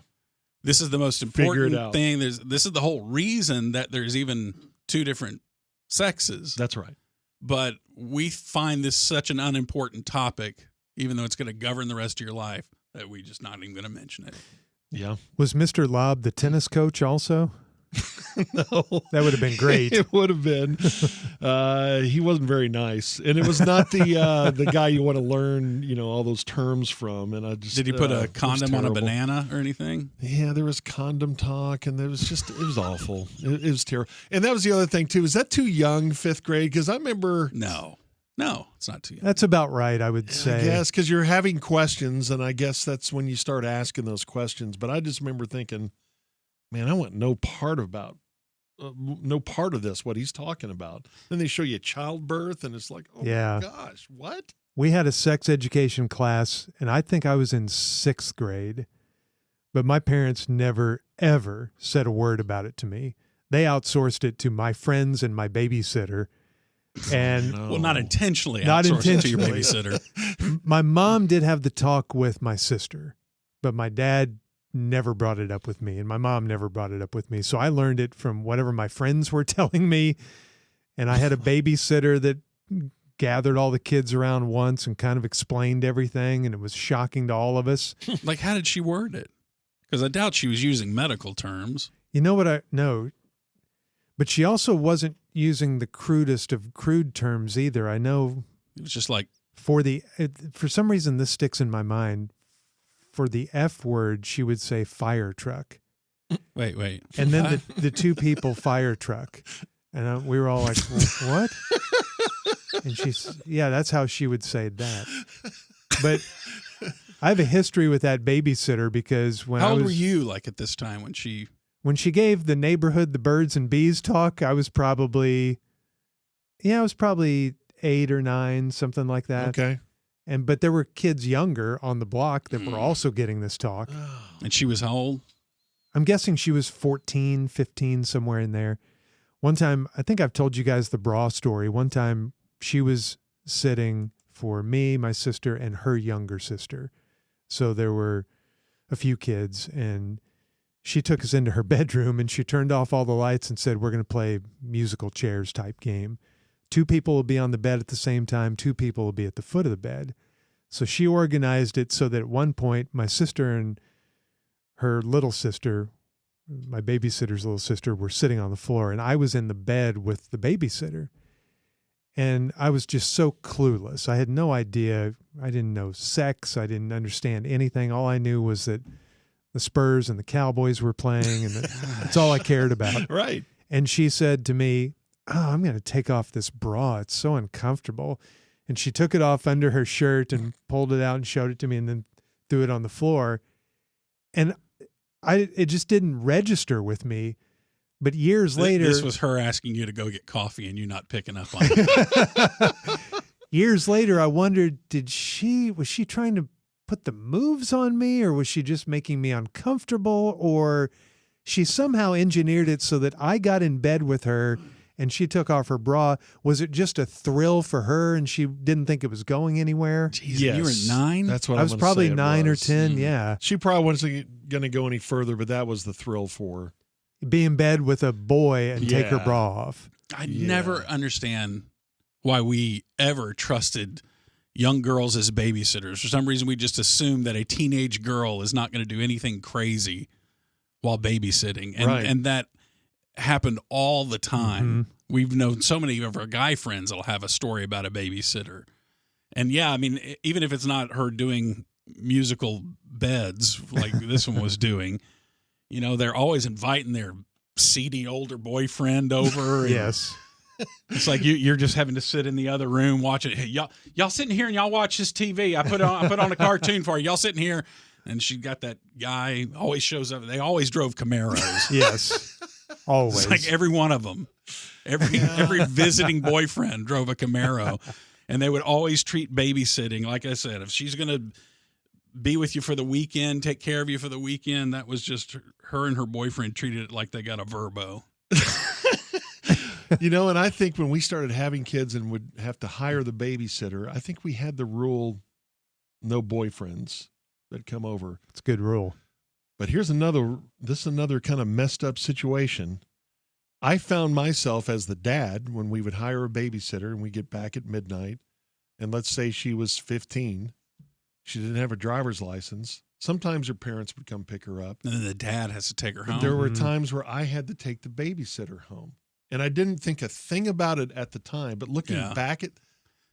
this is the most Figure it important out. thing. This is the whole reason that there's even 2 different sexes. That's right. But we find this such an unimportant topic, even though it's going to govern the rest of your life, that we just not even going to mention it. Yeah. Was Mr. Lobb the tennis coach also? No. That would have been great. It would have been. He wasn't very nice. And it was not the guy you want to learn, all those terms from. And I just Did he put it a was condom on a terrible. banana or anything? Yeah, there was condom talk, and it was awful. It was terrible. And that was the other thing, too. Is that too young, 5th grade? Because I remember, No, it's not too young. That's about right, I would say. I guess, because you're having questions, and I guess that's when you start asking those questions. But I just remember thinking, man, I want no part of this, what he's talking about. Then they show you childbirth, and it's like, oh, Yeah. my gosh, what? We had a sex education class, and I think I was in 6th grade, but my parents never, ever said a word about it to me. They outsourced it to my friends and my babysitter. And No. Well, not intentionally. Not outsourced it to your intentionally. babysitter. my mom did have the talk with my sister, but my dad never brought it up with me, and my mom never brought it up with me. So I learned it from whatever my friends were telling me, and I had a babysitter that gathered all the kids around once and kind of explained everything, and it was shocking to all of us. Like, how did she word it? Because I doubt she was using medical terms. You know what no, but she also wasn't using the crudest of crude terms either. I know It was just like, for some reason this sticks in my mind. For the F word, she would say fire truck. wait. And then the 2 people fire truck. And we were all like, what? And that's how she would say that. But I have a history with that babysitter because how old were you like at this time when she... When she gave the neighborhood, the birds and bees talk, I was probably 8 or 9, something like that. Okay. But there were kids younger on the block that were also getting this talk. And she was how old? I'm guessing she was 14, 15, somewhere in there. One time, I think I've told you guys the bra story. One time she was sitting for me, my sister, and her younger sister. So there were a few kids, and she took us into her bedroom and she turned off all the lights and said, we're going to play musical chairs type game. 2 people will be on the bed at the same time. 2 people will be at the foot of the bed. So she organized it so that at one point my sister and her little sister, my babysitter's little sister, were sitting on the floor, and I was in the bed with the babysitter. And I was just so clueless. I had no idea. I didn't know sex. I didn't understand anything. All I knew was that the Spurs and the Cowboys were playing, and that's all I cared about. Right. And she said to me, I'm going to take off this bra. It's so uncomfortable. And she took it off under her shirt and pulled it out and showed it to me and then threw it on the floor. And it just didn't register with me. But years later... This was her asking you to go get coffee and you not picking up on it. Years later, I wondered, was she trying to put the moves on me, or was she just making me uncomfortable, or she somehow engineered it so that I got in bed with her and she took off her bra? Was it just a thrill for her and she didn't think it was going anywhere? Jeez, you were 9? That's what I was probably 9 or 10, yeah. She probably wasn't going to go any further, but that was the thrill for her. Be in bed with a boy and take her bra off. I never understand why we ever trusted young girls as babysitters. For some reason, we just assume that a teenage girl is not going to do anything crazy while babysitting. And that happened all the time. We've known so many of our guy friends that'll have a story about a babysitter. And yeah, I mean, even if it's not her doing musical beds like this one was doing, you know, they're always inviting their seedy older boyfriend over. And Yes. it's like you're just having to sit in the other room watching. Hey, y'all sitting here and y'all watch this TV. I put on a cartoon for you. Y'all sitting here, and she got that guy always shows up. They always drove Camaros. Yes. Always. It's like every one of them, every visiting boyfriend drove a Camaro, and they would always treat babysitting. Like I said, if she's gonna be with you for the weekend, take care of you for the weekend, that was just her and her boyfriend treated it like they got a Verbo. You know, and I think when we started having kids and would have to hire the babysitter, I think we had the rule, no boyfriends that come over. It's a good rule. But here's another kind of messed up situation. I found myself as the dad when we would hire a babysitter and we get back at midnight, and let's say she was 15. She didn't have a driver's license. Sometimes her parents would come pick her up. And then the dad has to take her home. There were times where I had to take the babysitter home. And I didn't think a thing about it at the time, but looking back at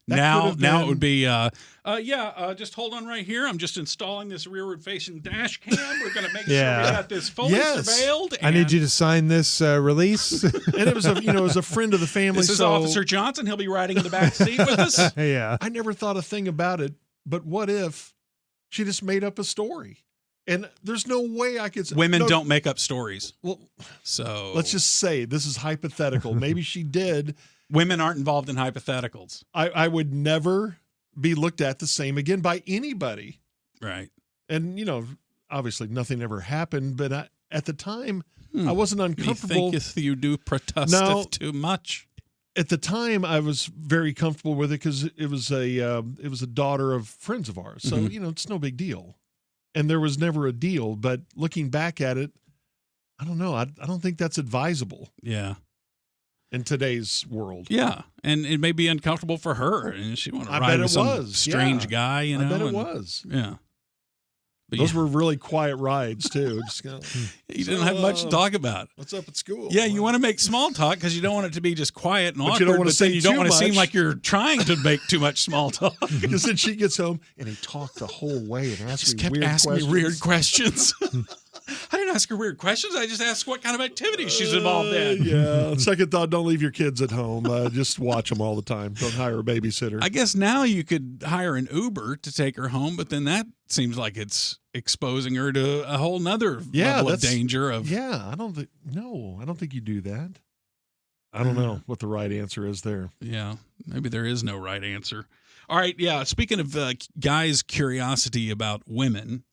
now it would be just hold on right here. I'm just installing this rearward facing dash cam. We're going to make sure we got this fully surveilled. I need you to sign this release. And it was a friend of the family. This is Officer Johnson. He'll be riding in the back seat with us. Yeah. I never thought a thing about it, but what if she just made up a story? And there's no way I could say. Women don't make up stories. Well, so let's just say this is hypothetical. Maybe she did. Women aren't involved in hypotheticals. I would never be looked at the same again by anybody. Right. And, you know, obviously nothing ever happened, but at the time I wasn't uncomfortable. Methinketh you do protesteth too much. At the time I was very comfortable with it because it was a daughter of friends of ours. So, you know, it's no big deal. And there was never a deal, but looking back at it, I don't know. I don't think that's advisable. Yeah. In today's world. Yeah. And it may be uncomfortable for her. And she want to ride with some strange guy, you know. I bet it was. Yeah. But those were really quiet rides too. Just kind of, you didn't have much to talk about. What's up at school? Yeah, you want to make small talk because you don't want it to be just quiet and awkward. You don't want to say you don't want to much. seem like you're trying to make too much small talk. Because then she gets home and he talked the whole way and asked me weird questions. Me weird questions. I didn't ask her weird questions. I just asked what kind of activities she's involved in. Yeah. Second thought, don't leave your kids at home. Just watch them all the time. Don't hire a babysitter. I guess now you could hire an Uber to take her home, but then that seems like it's exposing her to a whole nother level of danger. I don't think you do that. I don't know what the right answer is there. Yeah. Maybe there is no right answer. All right. Yeah. Speaking of guys' curiosity about women,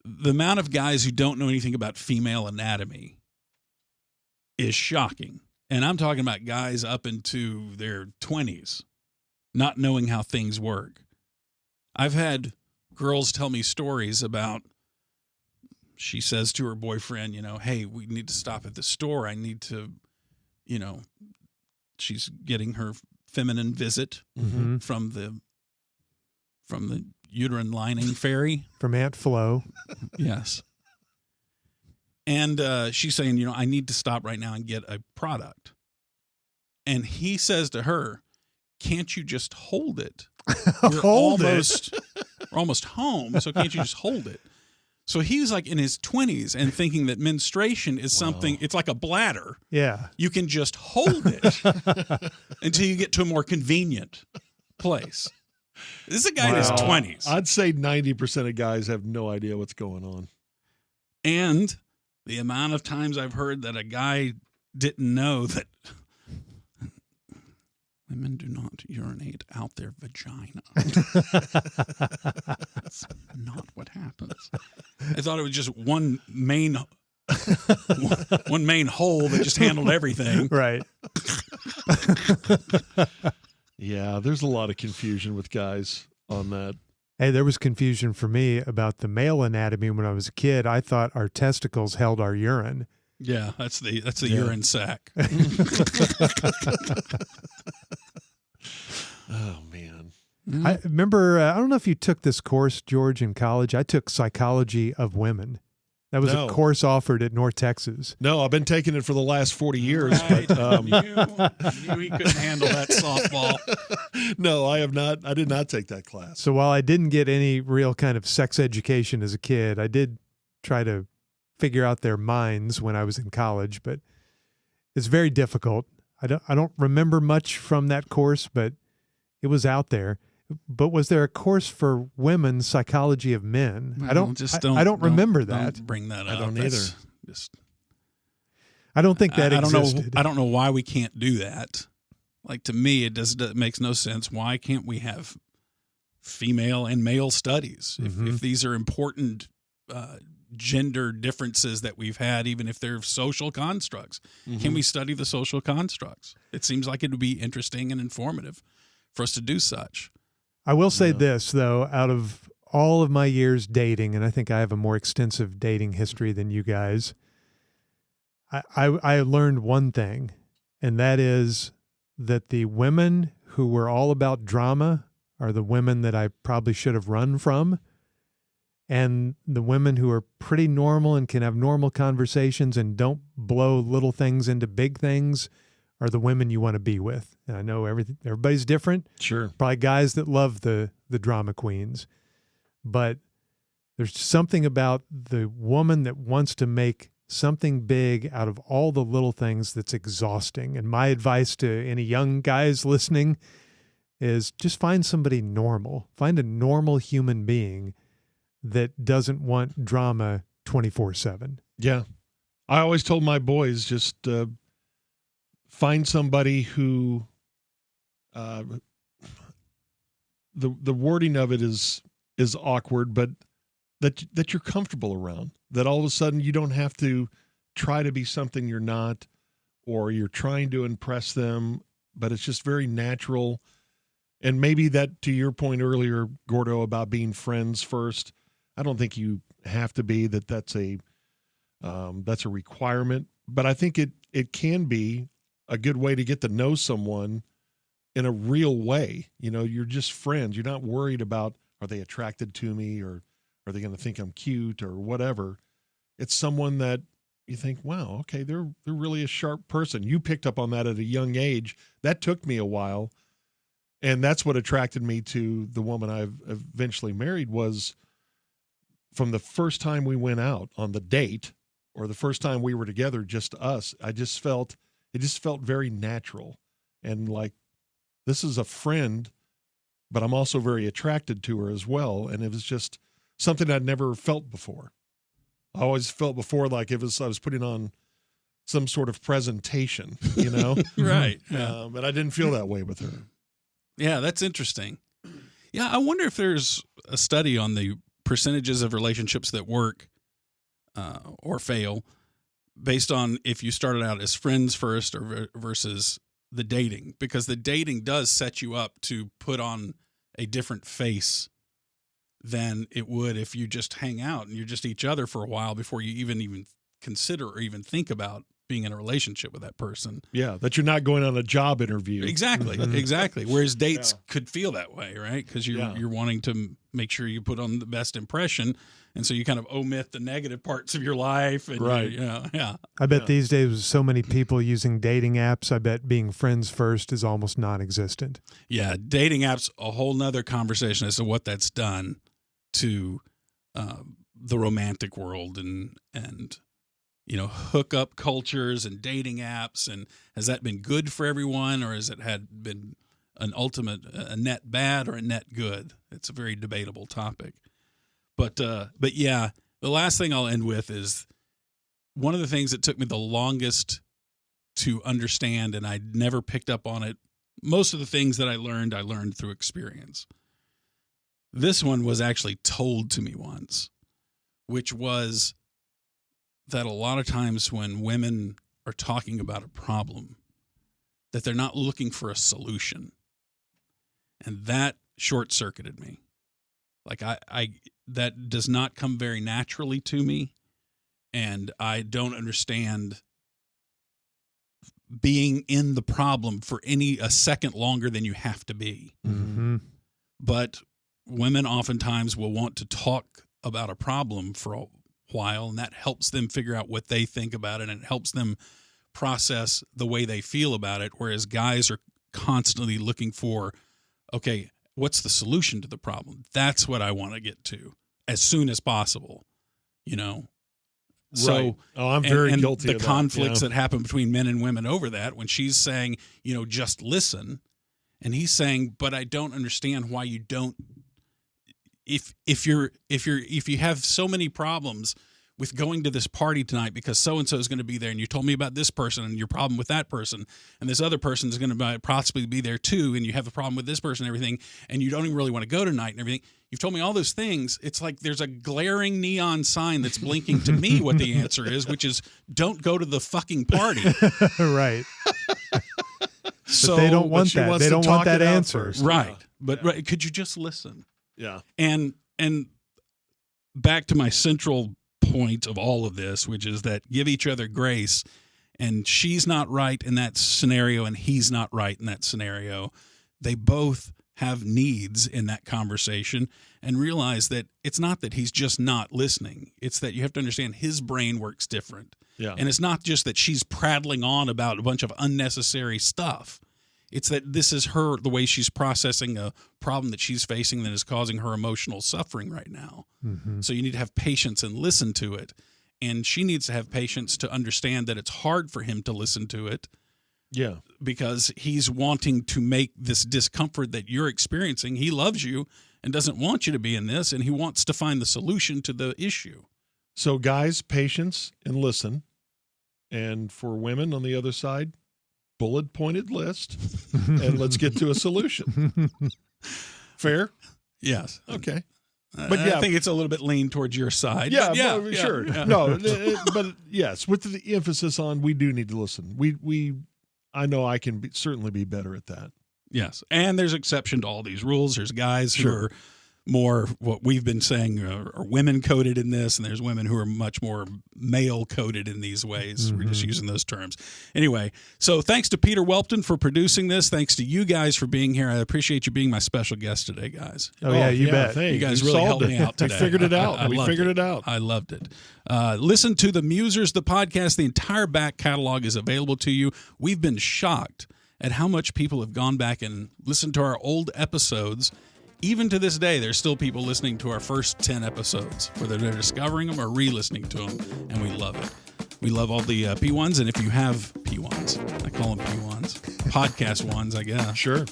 the amount of guys who don't know anything about female anatomy is shocking. And I'm talking about guys up into their 20s not knowing how things work. I've had girls tell me stories about, she says to her boyfriend, you know, hey, we need to stop at the store. I need to, you know, she's getting her feminine visit from the uterine lining fairy. From Aunt Flo. Yes. And she's saying, you know, I need to stop right now and get a product. And he says to her, can't you just hold it? We're almost home, so can't you just hold it? So he's like in his 20s and thinking that menstruation is something, it's like a bladder. Yeah. You can just hold it until you get to a more convenient place. This is a guy in his 20s. I'd say 90% of guys have no idea what's going on. And the amount of times I've heard that a guy didn't know that women do not urinate out their vagina. That's not what happens. I thought it was just one main hole that just handled everything. Right. Yeah, there's a lot of confusion with guys on that. Hey, there was confusion for me about the male anatomy when I was a kid. I thought our testicles held our urine. Yeah, that's the urine sac. Oh, man. I remember, I don't know if you took this course, George, in college. I took psychology of women. That was No. a course offered at North Texas. No, I've been taking it for the last 40 years. Right. But, knew he couldn't handle that softball. no, I have not. I did not take that class. So while I didn't get any real kind of sex education as a kid, I did try to figure out their minds when I was in college, but it's very difficult. I don't remember much from that course, but it was out there. But was there a course for women's psychology of men? I don't remember that. Don't bring that up. I don't That's either. Just, I don't think that I don't existed. know. I don't know why we can't do that. Like, to me, it makes no sense. Why can't we have female and male studies if these are important gender differences that we've had, even if they're social constructs? Can we study the social constructs? It seems like it would be interesting and informative for us to do such. I will say this, though, out of all of my years dating, and I think I have a more extensive dating history than you guys, I learned one thing, and that is that the women who were all about drama are the women that I probably should have run from. And the women who are pretty normal and can have normal conversations and don't blow little things into big things are the women you want to be with. And I know everybody's different. Sure. Probably guys that love the drama queens. But there's something about the woman that wants to make something big out of all the little things that's exhausting. And my advice to any young guys listening is just find somebody normal. Find a normal human being that doesn't want drama 24/7. Yeah. I always told my boys just find somebody who the wording of it is awkward, but that you're comfortable around, that all of a sudden you don't have to try to be something you're not, or you're trying to impress them, but it's just very natural. And maybe that, to your point earlier, Gordo, about being friends first, I don't think you have to be that's a requirement, but I think it can be a good way to get to know someone in a real way. You know, you're just friends. You're not worried about, are they attracted to me, or are they going to think I'm cute or whatever? It's someone that you think, wow, okay, they're really a sharp person. You picked up on that at a young age. That took me a while. And that's what attracted me to the woman I've eventually married, was from the first time we went out on the date, or the first time we were together, just us. It just felt very natural, and like, this is a friend, but I'm also very attracted to her as well. And it was just something I'd never felt before. I always felt before like I was putting on some sort of presentation, you know? Right. Yeah. But I didn't feel that way with her. Yeah, that's interesting. Yeah, I wonder if there's a study on the percentages of relationships that work or fail based on if you started out as friends first or versus the dating, because the dating does set you up to put on a different face than it would if you just hang out and you're just each other for a while before you even consider or even think about being in a relationship with that person. Yeah, that you're not going on a job interview. Exactly, exactly. Whereas dates could feel that way, right? Because you're wanting to make sure you put on the best impression, and so you kind of omit the negative parts of your life. And right. Yeah. I bet these days with so many people using dating apps, I bet being friends first is almost non-existent. Yeah, dating apps, a whole nother conversation as to what that's done to the romantic world and hookup cultures and dating apps, and has that been good for everyone, or has it been an ultimate a net bad or a net good? It's a very debatable topic. But yeah, the last thing I'll end with is one of the things that took me the longest to understand, and I never picked up on it. Most of the things that I learned through experience. This one was actually told to me once, which was that a lot of times when women are talking about a problem, that they're not looking for a solution. And that short-circuited me. Like I that does not come very naturally to me, and I don't understand being in the problem for a second longer than you have to be. Mm-hmm. But women oftentimes will want to talk about a problem for while, and that helps them figure out what they think about it, and it helps them process the way they feel about it, whereas guys are constantly looking for, okay, what's the solution to the problem? That's what I want to get to as soon as possible, you know? So, right. Oh, I'm very guilty the of that. conflicts Yeah. that happen between men and women over that, when she's saying, you know, just listen, and he's saying, but I don't understand why you don't. If you have so many problems with going to this party tonight because so and so is going to be there, and you told me about this person and your problem with that person, and this other person is going to possibly be there too, and you have a problem with this person and everything, and you don't even really want to go tonight and everything. You've told me all those things. It's like there's a glaring neon sign that's blinking to me what the answer is, which is don't go to the fucking party. Right. So But they don't want she that. wants They to don't talk want that it out answer. first. right. Yeah. But Yeah. right, could you just listen? Yeah. And back to my central point of all of this, which is that give each other grace, and she's not right in that scenario and he's not right in that scenario. They both have needs in that conversation, and realize that it's not that he's just not listening. It's that you have to understand his brain works different. Yeah. And it's not just that she's prattling on about a bunch of unnecessary stuff. It's that this is the way she's processing a problem that she's facing that is causing her emotional suffering right now. Mm-hmm. So you need to have patience and listen to it. And she needs to have patience to understand that it's hard for him to listen to it, Yeah. because he's wanting to make this discomfort that you're experiencing. He loves you and doesn't want you to be in this, and he wants to find the solution to the issue. So guys, patience and listen. And for women on the other side, bullet pointed list, and let's get to a solution. Fair? Yes. Okay. But I think it's a little bit lean towards your side. Yeah, but well, sure. yeah. No, but yes, with the emphasis on we do need to listen. I know I can certainly be better at that. Yes. And there's exception to all these rules. There's guys who Sure. are more what we've been saying are women coded in this, and there's women who are much more male coded in these ways. We're just using those terms. Anyway, so thanks to Peter Welpton for producing this. Thanks to you guys for being here. I appreciate you being my special guest today, guys. Oh, yeah, you bet. Hey, You guys we really solved helped me it. out today. We figured it out. I We loved figured it out. I loved it. Listen to the Musers, the podcast. The entire back catalog is available to you. We've been shocked at how much people have gone back and listened to our old episodes. Even to this day, there's still people listening to our first 10 episodes, whether they're discovering them or re-listening to them, and we love it. We love all the P1s, and if you have P1s, I call them P1s, podcast ones, I guess. Sure.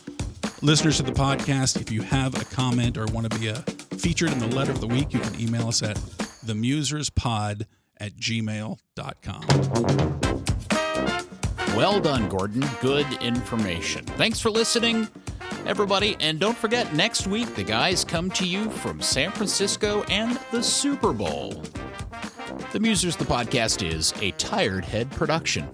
Listeners to the podcast, if you have a comment or want to be featured in the letter of the week, you can email us at themuserspod@gmail.com. Well done, Gordon. Good information. Thanks for listening, everybody. And don't forget, next week, the guys come to you from San Francisco and the Super Bowl. The Musers, the podcast is a Tired Head production.